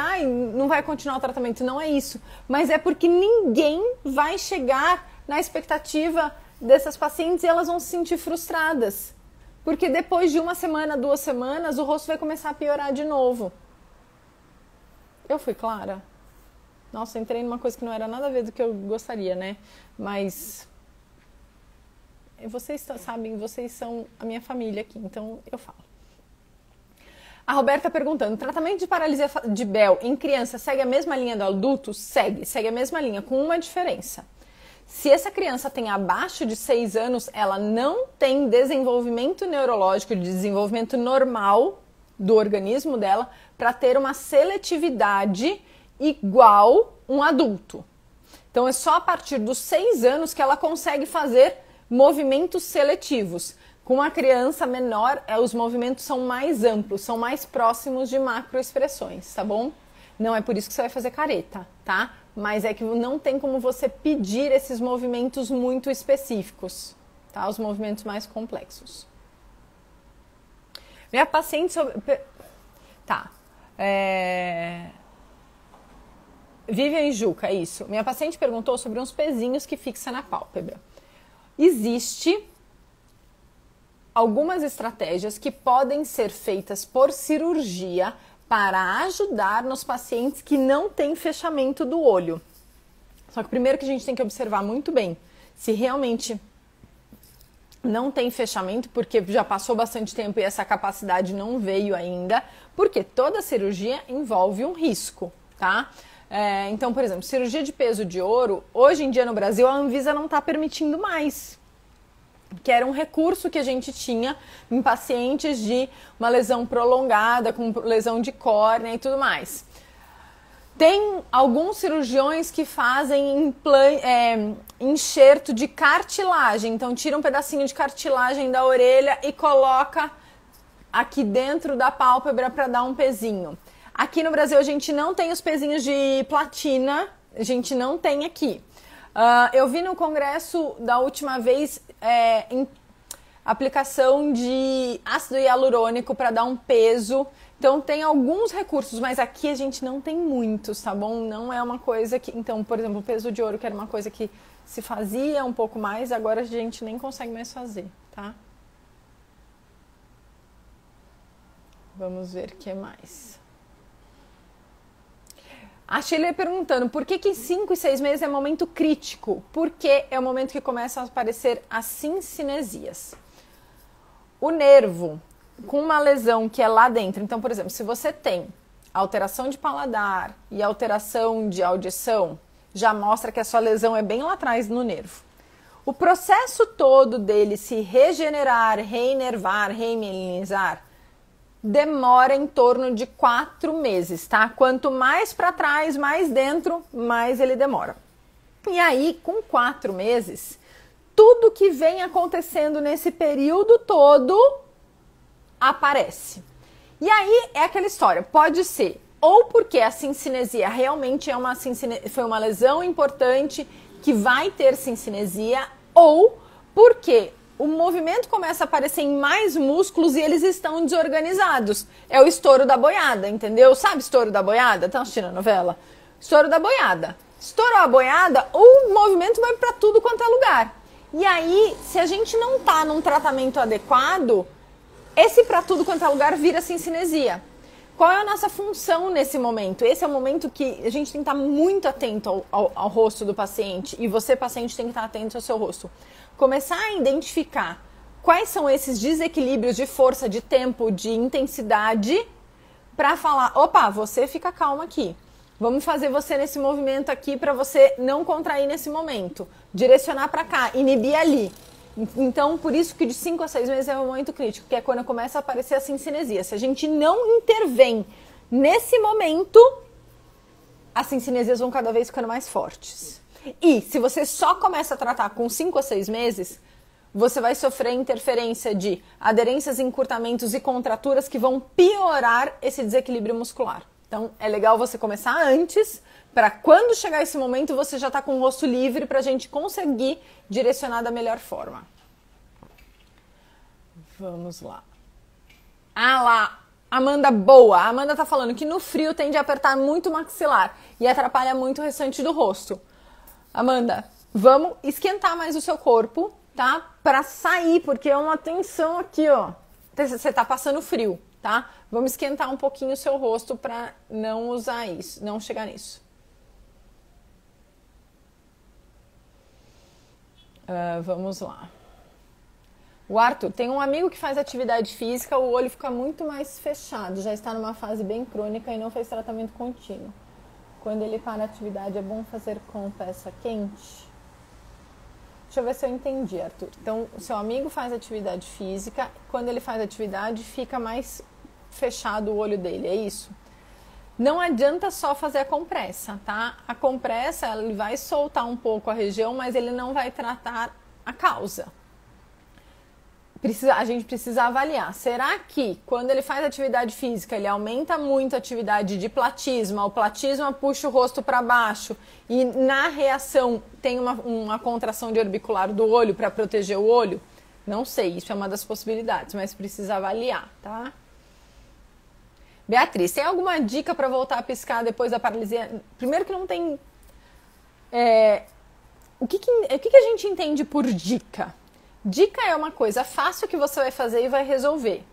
não vai continuar o tratamento, não é isso, mas é porque ninguém vai chegar na expectativa dessas pacientes e elas vão se sentir frustradas. Porque depois de 1 semana, 2 semanas, o rosto vai começar a piorar de novo. Eu fui clara? Nossa, entrei numa coisa que não era nada a ver do que eu gostaria, né? Mas vocês sabem, vocês são a minha família aqui, então eu falo. A Roberta perguntando, tratamento de paralisia de Bell em criança segue a mesma linha do adulto? Segue a mesma linha, com uma diferença. Se essa criança tem abaixo de 6 anos, ela não tem desenvolvimento neurológico, de desenvolvimento normal do organismo dela, para ter uma seletividade igual um adulto. Então, é só a partir dos 6 anos que ela consegue fazer movimentos seletivos. Com uma criança menor, os movimentos são mais amplos, são mais próximos de macroexpressões, tá bom? Não é por isso que você vai fazer careta, tá? Mas é que não tem como você pedir esses movimentos muito específicos, tá? Os movimentos mais complexos. Minha paciente Tá. Vivian Juca, é isso. Minha paciente perguntou sobre uns pezinhos que fixa na pálpebra. Existe algumas estratégias que podem ser feitas por cirurgia para ajudar nos pacientes que não têm fechamento do olho. Só que primeiro que a gente tem que observar muito bem se realmente não tem fechamento, porque já passou bastante tempo e essa capacidade não veio ainda, porque toda cirurgia envolve um risco, tá? Então, por exemplo, cirurgia de peso de ouro, hoje em dia no Brasil a Anvisa não está permitindo mais, que era um recurso que a gente tinha em pacientes de uma lesão prolongada, com lesão de córnea e tudo mais. Tem alguns cirurgiões que fazem enxerto de cartilagem, então tira um pedacinho de cartilagem da orelha e coloca aqui dentro da pálpebra para dar um pezinho. Aqui no Brasil a gente não tem os pezinhos de platina, a gente não tem aqui. Eu vi no congresso da última vez aplicação de ácido hialurônico para dar um peso. Então tem alguns recursos, mas aqui a gente não tem muitos, tá bom? Não é uma coisa que... Então, por exemplo, o peso de ouro, que era uma coisa que se fazia um pouco mais, agora a gente nem consegue mais fazer, tá? Vamos ver o que mais. A Sheila perguntando, por que 5 e 6 meses é momento crítico? Porque é o momento que começam a aparecer as cincinesias. O nervo, com uma lesão que é lá dentro, então, por exemplo, se você tem alteração de paladar e alteração de audição, já mostra que a sua lesão é bem lá atrás no nervo. O processo todo dele se regenerar, reinervar, remielinizar, demora em torno de 4 meses, tá? Quanto mais para trás, mais dentro, mais ele demora. E aí, com 4 meses, tudo que vem acontecendo nesse período todo aparece. E aí é aquela história, pode ser ou porque a cincinesia realmente foi uma lesão importante que vai ter cincinesia, ou porque o movimento começa a aparecer em mais músculos e eles estão desorganizados. É o estouro da boiada, entendeu? Sabe estouro da boiada? Estão assistindo a novela? Estouro da boiada. Estourou a boiada, o movimento vai para tudo quanto é lugar. E aí, se a gente não tá num tratamento adequado, esse para tudo quanto é lugar vira cincinesia. Qual é a nossa função nesse momento? Esse é o momento que a gente tem que estar muito atento ao rosto do paciente, e você, paciente, tem que estar atento ao seu rosto. Começar a identificar quais são esses desequilíbrios de força, de tempo, de intensidade, para falar, opa, você fica calma aqui. Vamos fazer você nesse movimento aqui para você não contrair nesse momento. Direcionar para cá, inibir ali. Então, por isso que de 5 a 6 meses é um momento crítico, que é quando começa a aparecer a cincinesia. Se a gente não intervém nesse momento, as cincinesias vão cada vez ficando mais fortes. E se você só começa a tratar com 5 a 6 meses, você vai sofrer interferência de aderências, encurtamentos e contraturas que vão piorar esse desequilíbrio muscular. Então, é legal você começar antes, para quando chegar esse momento, você já está com o rosto livre para a gente conseguir direcionar da melhor forma. Vamos lá. Ah lá, Amanda boa. A Amanda tá falando que no frio tende a apertar muito o maxilar e atrapalha muito o restante do rosto. Amanda, vamos esquentar mais o seu corpo, tá? Para sair, porque é uma tensão aqui, ó. Você tá passando frio, tá? Vamos esquentar um pouquinho o seu rosto para não usar isso, não chegar nisso. Vamos lá. O Arthur, tem um amigo que faz atividade física, o olho fica muito mais fechado, já está numa fase bem crônica e não fez tratamento contínuo. Quando ele para a atividade, é bom fazer com peça quente? Deixa eu ver se eu entendi, Arthur. Então, o seu amigo faz atividade física, quando ele faz atividade, fica mais fechado o olho dele, é isso? Não adianta só fazer a compressa, tá? A compressa, ele vai soltar um pouco a região, mas ele não vai tratar a causa. A gente precisa avaliar. Será que quando ele faz atividade física, ele aumenta muito a atividade de platisma, o platisma puxa o rosto para baixo e na reação tem uma contração de orbicular do olho para proteger o olho? Não sei, isso é uma das possibilidades, mas precisa avaliar, tá? Beatriz, tem alguma dica para voltar a piscar depois da paralisia? Primeiro que não tem... O que a gente entende por dica? Dica é uma coisa fácil que você vai fazer e vai resolver.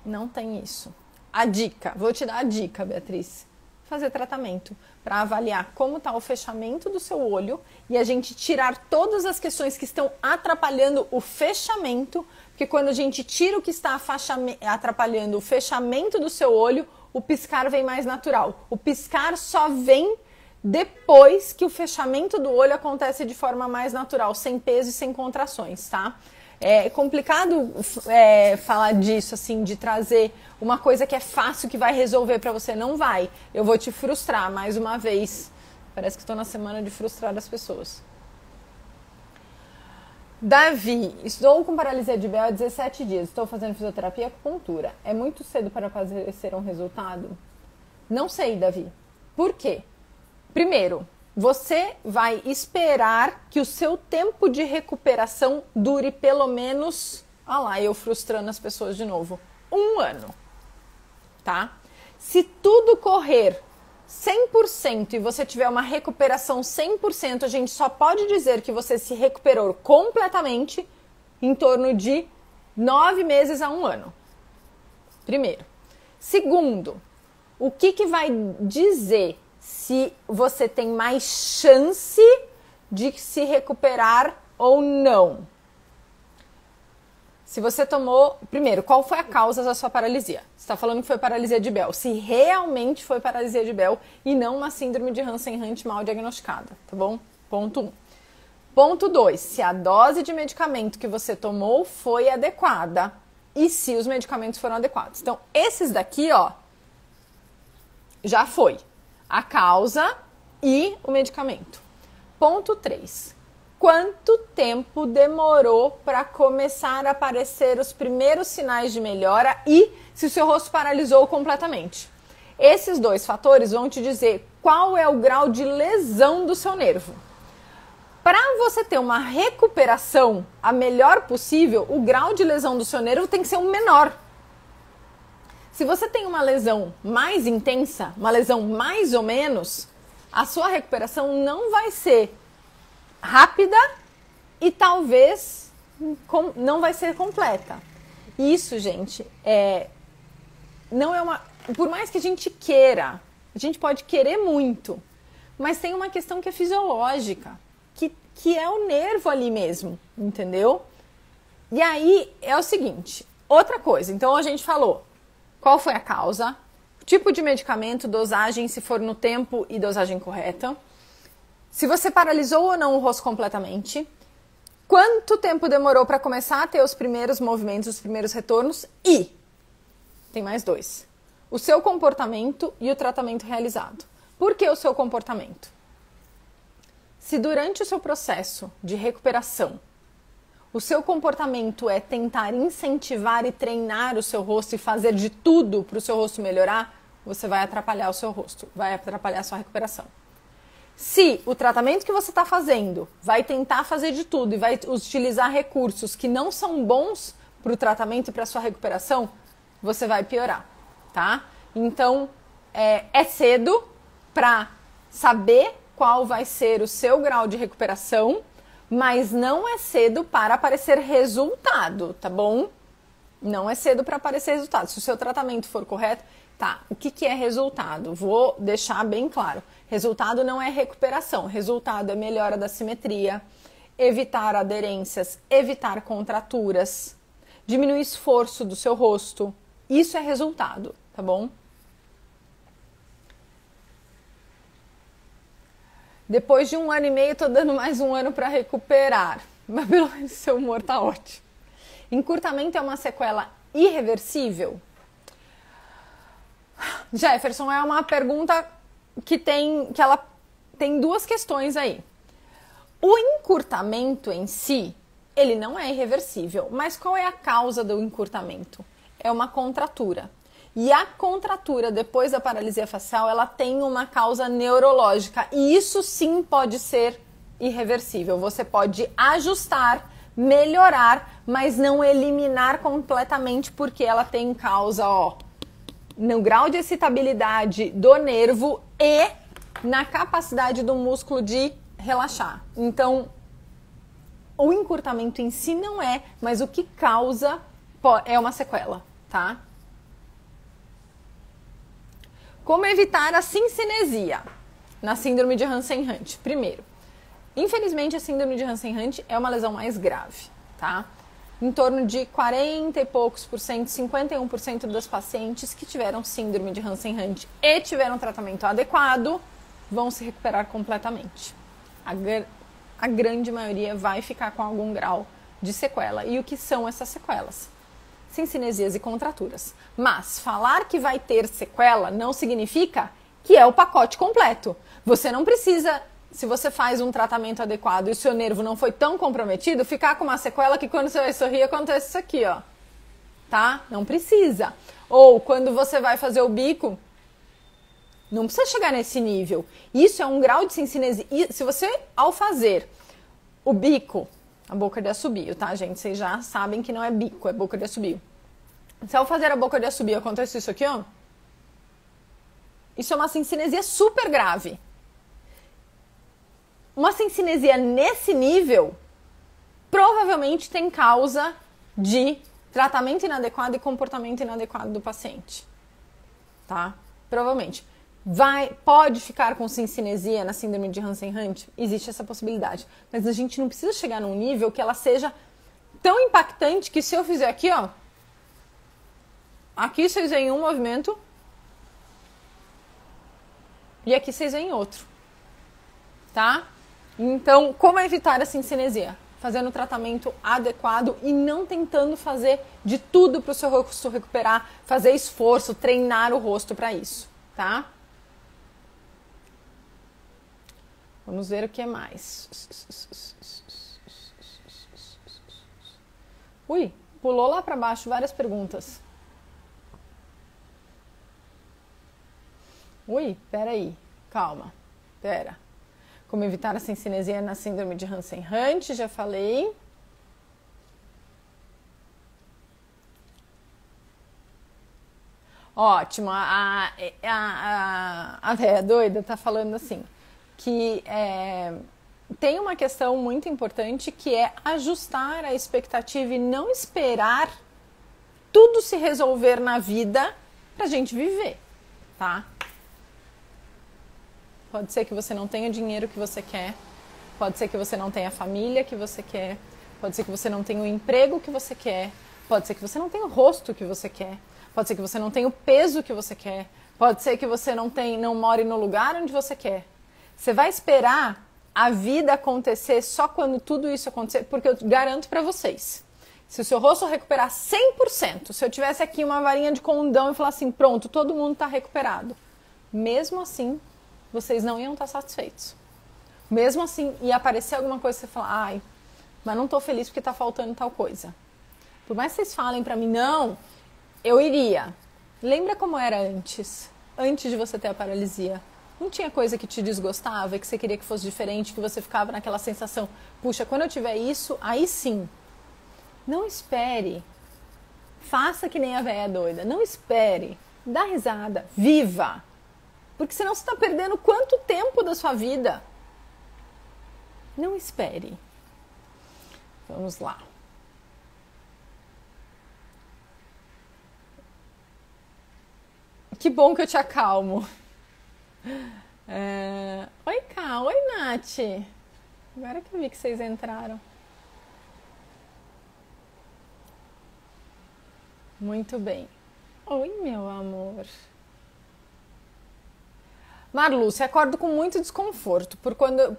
Não tem isso. A dica, vou te dar a dica, Beatriz. Fazer tratamento para avaliar como está o fechamento do seu olho e a gente tirar todas as questões que estão atrapalhando o fechamento, porque quando a gente tira o que está atrapalhando o fechamento do seu olho, o piscar vem mais natural. O piscar só vem depois que o fechamento do olho acontece de forma mais natural, sem peso e sem contrações, tá? É complicado falar disso, assim, de trazer uma coisa que é fácil, que vai resolver pra você. Não vai. Eu vou te frustrar mais uma vez. Parece que estou na semana de frustrar as pessoas. Davi, estou com paralisia de Bell há 17 dias. Estou fazendo fisioterapia e acupuntura. É muito cedo para aparecer um resultado? Não sei, Davi. Por quê? Primeiro, você vai esperar que o seu tempo de recuperação dure pelo menos... Olha lá, eu frustrando as pessoas de novo. 1 ano. tá? Se tudo correr 100% e você tiver uma recuperação 100%, a gente só pode dizer que você se recuperou completamente em torno de 9 meses a 1 ano. Primeiro. Segundo, o que vai dizer se você tem mais chance de se recuperar ou não? Se você tomou... Primeiro, qual foi a causa da sua paralisia? Você está falando que foi paralisia de Bell. Se realmente foi paralisia de Bell e não uma síndrome de Hansen-Hunt mal diagnosticada, tá bom? Ponto 1. Ponto 2. Se a dose de medicamento que você tomou foi adequada e se os medicamentos foram adequados. Então, esses daqui, ó, já foi. A causa e o medicamento. Ponto 3. Quanto tempo demorou para começar a aparecer os primeiros sinais de melhora e se o seu rosto paralisou completamente? Esses dois fatores vão te dizer qual é o grau de lesão do seu nervo. Para você ter uma recuperação a melhor possível, o grau de lesão do seu nervo tem que ser o menor. Se você tem uma lesão mais intensa, uma lesão mais ou menos, a sua recuperação não vai ser rápida e talvez não vai ser completa. Isso, gente, não é uma... Por mais que a gente queira, a gente pode querer muito, mas tem uma questão que é fisiológica, que é o nervo ali mesmo, entendeu? E aí é o seguinte, outra coisa, então a gente falou qual foi a causa, tipo de medicamento, dosagem, se for no tempo e dosagem correta. Se você paralisou ou não o rosto completamente, quanto tempo demorou para começar a ter os primeiros movimentos, os primeiros retornos e, tem mais 2, o seu comportamento e o tratamento realizado. Por que o seu comportamento? Se durante o seu processo de recuperação, o seu comportamento é tentar incentivar e treinar o seu rosto e fazer de tudo para o seu rosto melhorar, você vai atrapalhar o seu rosto, vai atrapalhar a sua recuperação. Se o tratamento que você está fazendo vai tentar fazer de tudo e vai utilizar recursos que não são bons para o tratamento e para a sua recuperação, você vai piorar, tá? Então, é cedo para saber qual vai ser o seu grau de recuperação, mas não é cedo para aparecer resultado, tá bom? Não é cedo para aparecer resultado. Se o seu tratamento for correto, tá, o que é resultado? Vou deixar bem claro. Resultado não é recuperação. Resultado é melhora da simetria, evitar aderências, evitar contraturas, diminuir o esforço do seu rosto. Isso é resultado, tá bom? Depois de 1 ano e meio, tô dando mais 1 ano para recuperar. Mas pelo menos seu humor tá ótimo. Encurtamento é uma sequela irreversível? Jefferson, é uma pergunta que ela tem 2 questões aí. O encurtamento em si, ele não é irreversível, mas qual é a causa do encurtamento? É uma contratura. E a contratura depois da paralisia facial, ela tem uma causa neurológica e isso sim pode ser irreversível. Você pode ajustar, melhorar, mas não eliminar completamente porque ela tem causa, no grau de excitabilidade do nervo e na capacidade do músculo de relaxar. Então, o encurtamento em si não é, mas o que causa é uma sequela, tá? Como evitar a cincinesia na síndrome de Hansen-Hunt? Primeiro, infelizmente a síndrome de Hansen-Hunt é uma lesão mais grave, tá? Em torno de 40 e poucos por cento, 51% das pacientes que tiveram síndrome de Hansen-Hunt e tiveram tratamento adequado vão se recuperar completamente. A grande maioria vai ficar com algum grau de sequela. E o que são essas sequelas? Cincinesias e contraturas. Mas falar que vai ter sequela não significa que é o pacote completo. Você não precisa, se você faz um tratamento adequado e o seu nervo não foi tão comprometido, ficar com uma sequela que quando você vai sorrir acontece isso aqui, ó. Tá? Não precisa. Ou quando você vai fazer o bico, não precisa chegar nesse nível. Isso é um grau de cincinesia. E se você, ao fazer o bico, a boca de assobio, tá, gente? Vocês já sabem que não é bico, é boca de assobio. Se ao fazer a boca de assobio acontece isso aqui, ó, Isso é uma cincinesia super grave. Uma cincinesia nesse nível provavelmente tem causa de tratamento inadequado e comportamento inadequado do paciente, tá? Provavelmente. Pode ficar com cincinesia na síndrome de Hansen-Hunt? Existe essa possibilidade. Mas a gente não precisa chegar num nível que ela seja tão impactante que se eu fizer aqui, ó, aqui vocês veem um movimento e aqui vocês veem outro, tá? Então, como evitar a cincinesia? Fazendo o tratamento adequado e não tentando fazer de tudo para o seu rosto recuperar, fazer esforço, treinar o rosto para isso, tá? Vamos ver o que mais. Ui, pulou lá para baixo várias perguntas. Ui, peraí, calma, pera. Como evitar a cincinesia na síndrome de Hansen-Hunt, já falei. Ótimo, a véia doida tá falando assim, que tem uma questão muito importante que é ajustar a expectativa e não esperar tudo se resolver na vida pra gente viver, tá? Pode ser que você não tenha o dinheiro que você quer, pode ser que você não tenha a família que você quer, pode ser que você não tenha o emprego que você quer, pode ser que você não tenha o rosto que você quer, pode ser que você não tenha o peso que você quer, pode ser que você não more no lugar onde você quer. Você vai esperar a vida acontecer só quando tudo isso acontecer, porque eu garanto pra vocês, se o seu rosto recuperar 100%, se eu tivesse aqui uma varinha de condão e falar assim, pronto, todo mundo tá recuperado, mesmo assim, vocês não iam estar satisfeitos. Mesmo assim, ia aparecer alguma coisa que você fala, ai, mas não tô feliz porque tá faltando tal coisa. Por mais que vocês falem pra mim, não, eu iria. Lembra como era antes? Antes de você ter a paralisia. Não tinha coisa que te desgostava, que você queria que fosse diferente, que você ficava naquela sensação, puxa, quando eu tiver isso, aí sim. Não espere. Faça que nem a véia doida. Não espere. Dá risada. Viva. Porque senão você está perdendo quanto tempo da sua vida? Não espere. Vamos lá. Que bom que eu te acalmo. Oi, Ká. Oi, Nath. Agora que eu vi que vocês entraram. Muito bem. Oi, meu amor. Marluce, acordo com muito desconforto,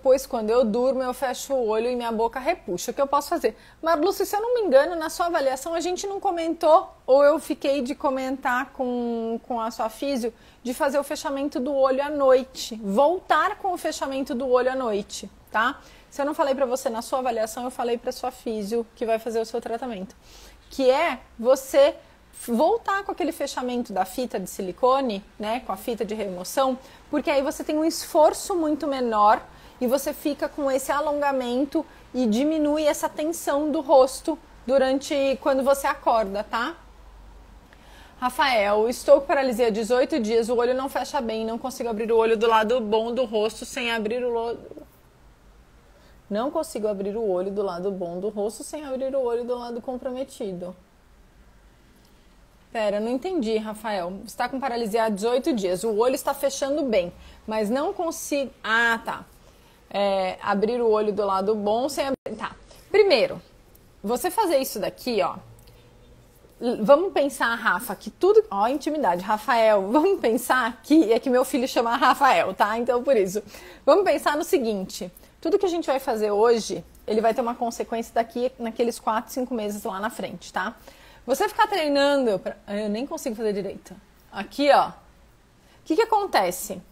pois quando eu durmo eu fecho o olho e minha boca repuxa. O que eu posso fazer? Marluce, se eu não me engano, na sua avaliação a gente não comentou, ou eu fiquei de comentar com a sua físio, de fazer o fechamento do olho à noite. Voltar com o fechamento do olho à noite, tá? Se eu não falei pra você na sua avaliação, eu falei pra sua físio que vai fazer o seu tratamento. Que é você voltar com aquele fechamento da fita de silicone, né, com a fita de remoção, porque aí você tem um esforço muito menor e você fica com esse alongamento e diminui essa tensão do rosto quando você acorda, tá? Rafael, estou com paralisia há 18 dias, o olho não fecha bem, não consigo abrir o olho do lado bom do rosto sem abrir o olho. Não consigo abrir o olho do lado bom do rosto sem abrir o olho do lado comprometido. Pera, não entendi, Rafael. Você está com paralisia há 18 dias. O olho está fechando bem, mas não consigo... Ah, tá. Abrir o olho do lado bom sem abrir... Tá. Primeiro, você fazer isso daqui, ó. Vamos pensar, Rafa, que tudo... Ó, intimidade. Rafael, vamos pensar que... É que meu filho chama Rafael, tá? Então, por isso. Vamos pensar no seguinte. Tudo que a gente vai fazer hoje, ele vai ter uma consequência daqui naqueles 4, 5 meses lá na frente, tá? Você ficar treinando... Eu nem consigo fazer direito. Aqui, ó. O que acontece?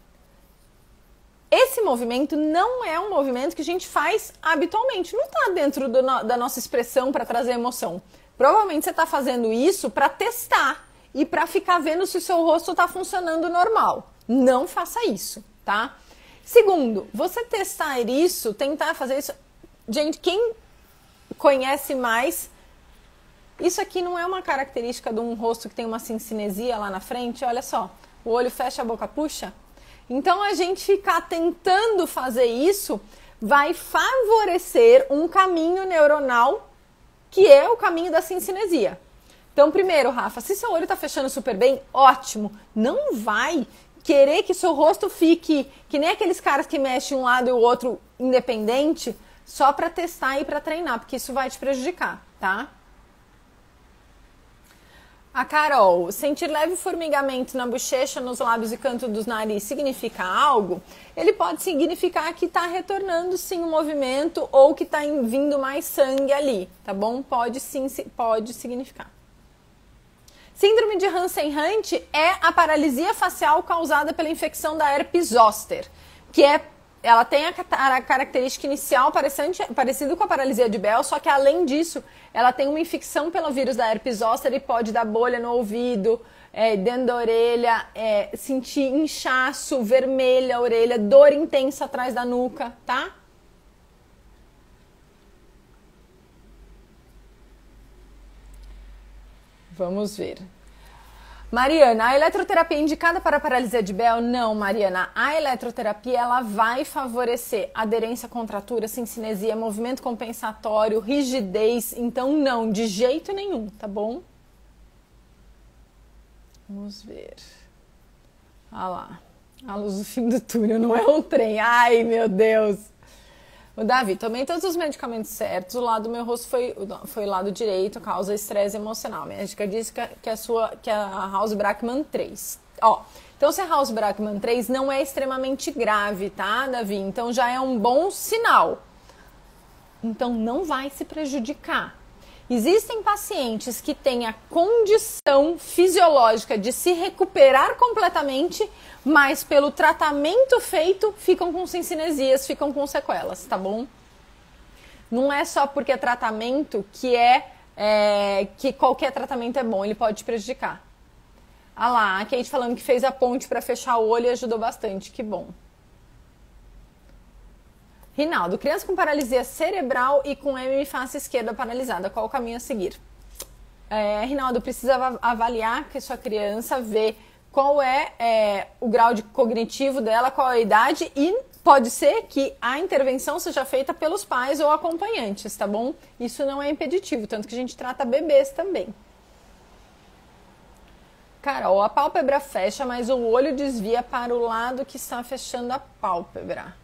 Esse movimento não é um movimento que a gente faz habitualmente. Não está dentro da nossa expressão para trazer emoção. Provavelmente você está fazendo isso para testar e para ficar vendo se o seu rosto está funcionando normal. Não faça isso, tá? Segundo, você testar isso, tentar fazer isso... Gente, quem conhece mais... Isso aqui não é uma característica de um rosto que tem uma cincinesia lá na frente. Olha só, O olho fecha, a boca puxa? Então, a gente ficar tentando fazer isso vai favorecer um caminho neuronal que é o caminho da cincinesia. Então, primeiro, Rafa, se seu olho está fechando super bem, ótimo. Não vai querer que seu rosto fique que nem aqueles caras que mexem um lado e o outro independente só para testar e para treinar, porque isso vai te prejudicar, tá? A Carol, sentir leve formigamento na bochecha, nos lábios e canto dos nariz significa algo? Ele pode significar que está retornando sim o movimento ou que está vindo mais sangue ali, tá bom? Pode sim, pode significar. Síndrome de Hansen-Hunt é a paralisia facial causada pela infecção da herpes zoster, que ela tem a característica inicial parecido com a paralisia de Bell, só que além disso, ela tem uma infecção pelo vírus da herpes zoster e pode dar bolha no ouvido, dentro da orelha, sentir inchaço, vermelha a orelha, dor intensa atrás da nuca, tá? Vamos ver. Mariana, a eletroterapia é indicada para a paralisia de Bell? Não, Mariana. A eletroterapia ela vai favorecer aderência, contratura, cincinesia, movimento compensatório, rigidez. Então, não, de jeito nenhum, tá bom? Vamos ver. Olha lá. A luz do fim do túnel não é um trem. Ai, meu Deus. O Davi, tomei todos os medicamentos certos, o lado do meu rosto foi o lado direito, causa estresse emocional. Minha médica disse que a House Brackman 3. Ó, então se a House Brackman 3 não é extremamente grave, tá, Davi? Então já é um bom sinal. Então não vai se prejudicar. Existem pacientes que têm a condição fisiológica de se recuperar completamente, mas pelo tratamento feito ficam com cincinesias, ficam com sequelas, tá bom? Não é só porque é tratamento que qualquer tratamento é bom, ele pode te prejudicar. Ah lá, a Kate falando que fez a ponte para fechar o olho e ajudou bastante, que bom. Rinaldo, criança com paralisia cerebral e com face esquerda paralisada, qual o caminho a seguir? Rinaldo, precisa avaliar que sua criança, ver qual é o grau de cognitivo dela, qual é a idade e pode ser que a intervenção seja feita pelos pais ou acompanhantes, tá bom? Isso não é impeditivo, tanto que a gente trata bebês também. Carol, a pálpebra fecha, mas o olho desvia para o lado que está fechando a pálpebra.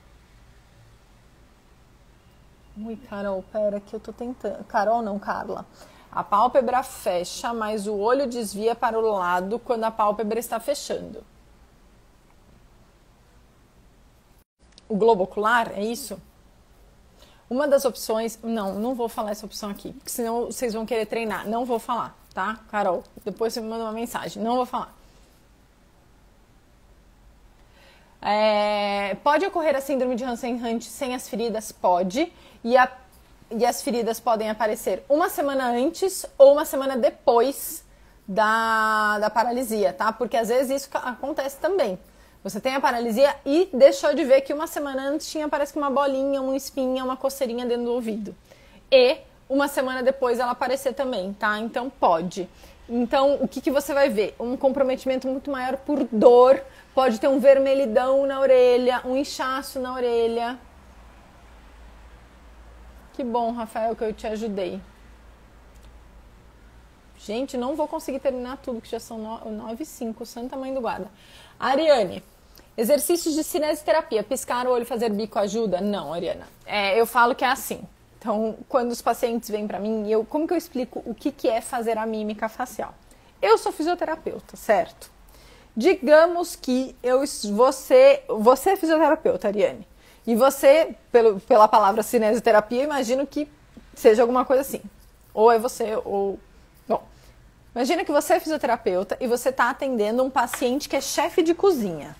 Ui, Carol, pera que eu tô tentando. Carol não, Carla. A pálpebra fecha, mas o olho desvia para o lado quando a pálpebra está fechando. O globo ocular, é isso? Uma das opções... Não vou falar essa opção aqui, porque senão vocês vão querer treinar. Não vou falar, tá, Carol? Depois você me manda uma mensagem. Não vou falar. Pode ocorrer a síndrome de Hansen-Hunt sem as feridas? Pode. E as feridas podem aparecer uma semana antes ou uma semana depois da paralisia, tá? Porque às vezes isso acontece também. Você tem a paralisia e deixou de ver que uma semana antes tinha, parece que uma bolinha, uma espinha, uma coceirinha dentro do ouvido. E uma semana depois ela aparecer também, tá? Então pode. Então o que você vai ver? Um comprometimento muito maior por dor, pode ter um vermelhidão na orelha, um inchaço na orelha. Que bom, Rafael, que eu te ajudei. Gente, não vou conseguir terminar tudo, que já são 9h05, Santa Mãe do Guarda. Ariane, exercícios de cinesioterapia, piscar o olho, fazer bico ajuda? Não, Ariana. Eu falo que é assim. Então, quando os pacientes vêm pra mim, como que eu explico o que é fazer a mímica facial? Eu sou fisioterapeuta, certo? Digamos que você é fisioterapeuta, Ariane. E você, pela palavra cinesioterapia, imagino que seja alguma coisa assim. Ou é você, ou... Bom, imagina que você é fisioterapeuta e você está atendendo um paciente que é chefe de cozinha.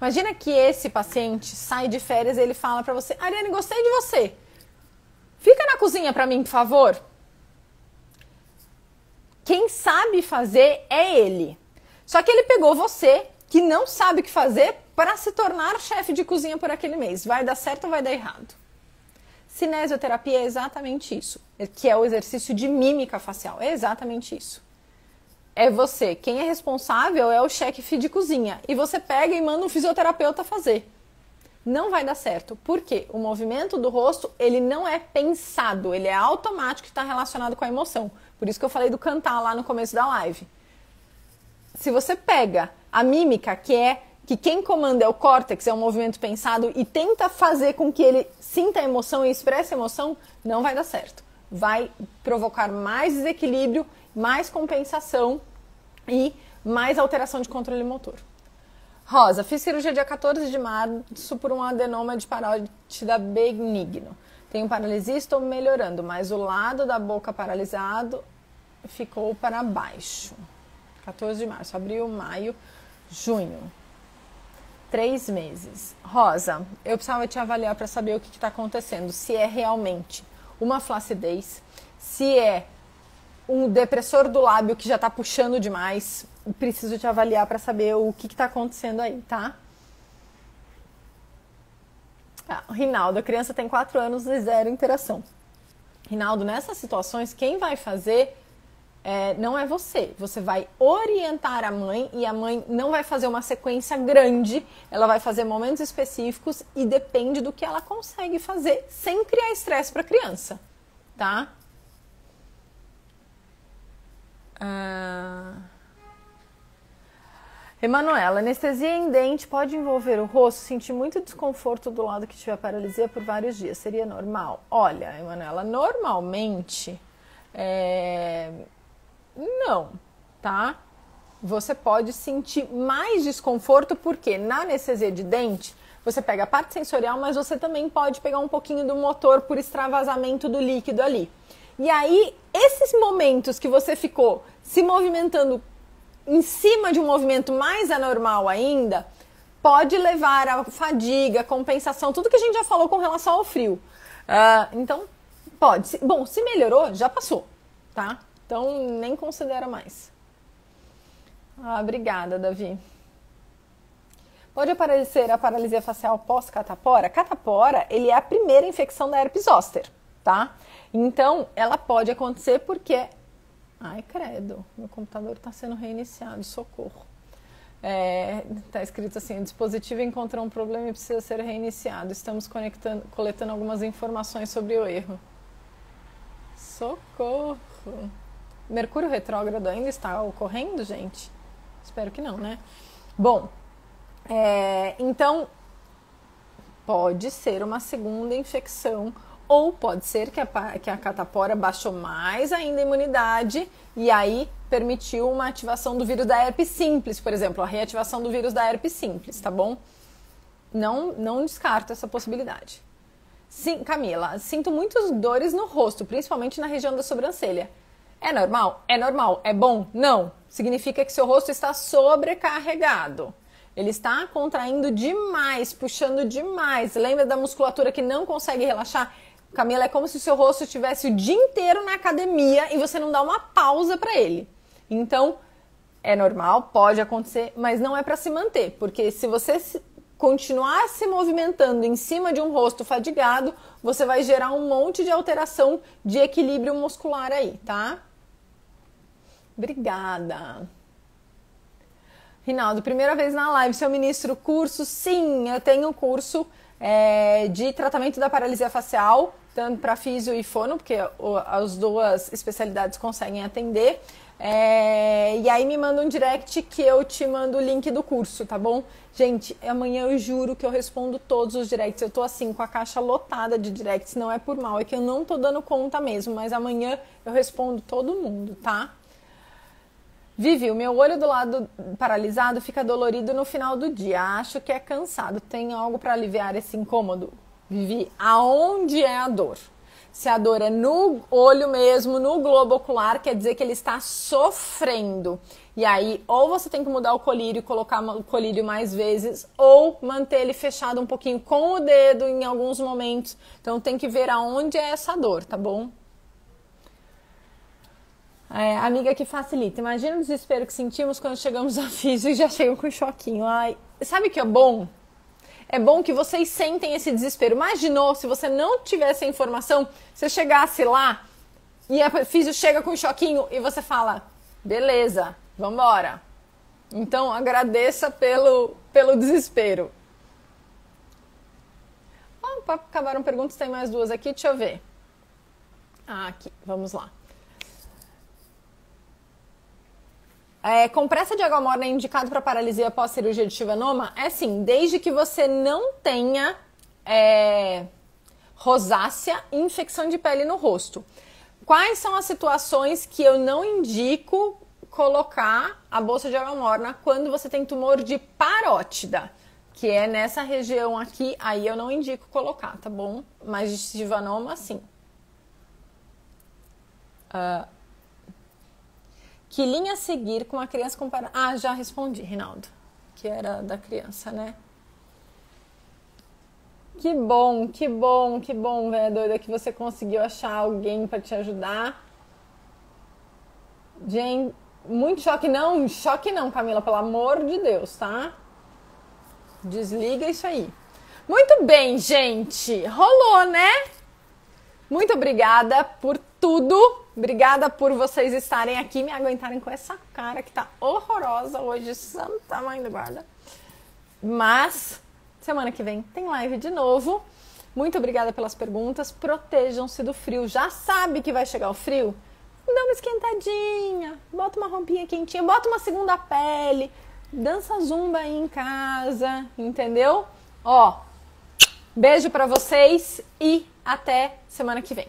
Imagina que esse paciente sai de férias e ele fala pra você: Ariane, gostei de você. Fica na cozinha pra mim, por favor. Quem sabe fazer é ele. Só que ele pegou você, que não sabe o que fazer, para se tornar chefe de cozinha por aquele mês. Vai dar certo ou vai dar errado? Cinesioterapia é exatamente isso, que é o exercício de mímica facial. É exatamente isso. é você. Quem é responsável é o chefe de cozinha. E você pega e manda um fisioterapeuta fazer. Não vai dar certo. Por quê? O movimento do rosto, ele não é pensado, ele é automático e está relacionado com a emoção. Por isso que eu falei do cantar lá no começo da live. Se você pega a mímica, que quem comanda é o córtex, é um movimento pensado, e tenta fazer com que ele sinta a emoção e expresse a emoção, não vai dar certo. Vai provocar mais desequilíbrio, mais compensação e mais alteração de controle motor. Rosa, fiz cirurgia dia 14 de março por um adenoma de parótida benigno. Tenho paralisia e estou melhorando, mas o lado da boca paralisado ficou para baixo. 14 de março, abril, maio, junho. 3 meses. Rosa, eu precisava te avaliar para saber o que está acontecendo. Se é realmente uma flacidez, se é um depressor do lábio que já está puxando demais. Preciso te avaliar para saber o que está acontecendo aí, tá? Rinaldo, a criança tem 4 anos e 0 interação. Rinaldo, nessas situações, quem vai fazer não é você. Você vai orientar a mãe e a mãe não vai fazer uma sequência grande, ela vai fazer momentos específicos e depende do que ela consegue fazer sem criar estresse para a criança, tá? Emanuela, anestesia em dente pode envolver o rosto? Sentir muito desconforto do lado que tiver paralisia por vários dias. Seria normal? Olha, Emanuela, normalmente não, tá? Você pode sentir mais desconforto porque na anestesia de dente você pega a parte sensorial, mas você também pode pegar um pouquinho do motor por extravasamento do líquido ali. E aí, esses momentos que você ficou se movimentando em cima de um movimento mais anormal ainda, pode levar a fadiga, compensação, tudo que a gente já falou com relação ao frio. Então, pode. Bom, se melhorou, já passou, tá? Então, nem considera mais. Obrigada, Davi. Pode aparecer a paralisia facial pós-catapora? Catapora, ele é a primeira infecção da herpes zoster, tá? Então, ela pode acontecer porque... Ai, credo, meu computador está sendo reiniciado, socorro. Tá escrito assim, o dispositivo encontrou um problema e precisa ser reiniciado. Estamos coletando algumas informações sobre o erro. Socorro. Mercúrio retrógrado ainda está ocorrendo, gente? Espero que não, né? Bom, então, pode ser uma segunda infecção. Ou pode ser que a catapora baixou mais ainda a imunidade e aí permitiu uma ativação do vírus da herpes simples, por exemplo, a reativação do vírus da herpes simples, tá bom? Não descarto essa possibilidade. Sim, Camila, sinto muitas dores no rosto, principalmente na região da sobrancelha. É normal? É normal. É bom? Não. Significa que seu rosto está sobrecarregado. Ele está contraindo demais, puxando demais. Lembra da musculatura que não consegue relaxar? Camila, é como se o seu rosto estivesse o dia inteiro na academia e você não dá uma pausa para ele. Então, é normal, pode acontecer, mas não é para se manter. Porque se você continuar se movimentando em cima de um rosto fadigado, você vai gerar um monte de alteração de equilíbrio muscular aí, tá? Obrigada. Rinaldo, primeira vez na live, se eu ministro curso? Sim, eu tenho curso de tratamento da paralisia facial, tanto para físio e fono, porque as duas especialidades conseguem atender. E aí me manda um direct que eu te mando o link do curso, tá bom? Gente, amanhã eu juro que eu respondo todos os directs. Eu tô assim, com a caixa lotada de directs, não é por mal, é que eu não tô dando conta mesmo, mas amanhã eu respondo todo mundo, tá? Vivi, o meu olho do lado paralisado fica dolorido no final do dia. Acho que é cansado. Tem algo para aliviar esse incômodo? Vivi, aonde é a dor? Se a dor é no olho mesmo, no globo ocular, quer dizer que ele está sofrendo. E aí, ou você tem que mudar o colírio e colocar o colírio mais vezes, ou manter ele fechado um pouquinho com o dedo em alguns momentos. Então, tem que ver aonde é essa dor, tá bom? Amiga que facilita. Imagina o desespero que sentimos quando chegamos a físio e já chegam com um choquinho. Ai, sabe o que é bom? É bom que vocês sentem esse desespero. Imaginou se você não tivesse a informação, você chegasse lá e a físio chega com um choquinho e você fala, beleza, Vambora. Então, agradeça pelo desespero. Acabaram perguntas, tem mais duas aqui, deixa eu ver. Aqui, vamos lá. Compressa de água morna é indicado para paralisia após cirurgia de chivanoma? É sim, desde que você não tenha rosácea e infecção de pele no rosto. Quais são as situações que eu não indico colocar a bolsa de água morna quando você tem tumor de parótida? Que é nessa região aqui, aí eu não indico colocar, tá bom? Mas de chivanoma, sim. Que linha seguir com a criança comparada? Ah, já respondi, Rinaldo. Que era da criança, né? Que bom, velho doida, que você conseguiu achar alguém pra te ajudar. Gente, muito choque não, Camila, pelo amor de Deus, tá? Desliga isso aí. Muito bem, gente. Rolou, né? Muito obrigada por tudo. Obrigada por vocês estarem aqui, me aguentarem com essa cara que tá horrorosa hoje, santa mãe do guarda. Mas semana que vem tem live de novo. Muito obrigada pelas perguntas. Protejam-se do frio. Já sabe que vai chegar o frio? Dá uma esquentadinha, bota uma roupinha quentinha, bota uma segunda pele, dança zumba aí em casa, entendeu? Ó, beijo pra vocês e até semana que vem.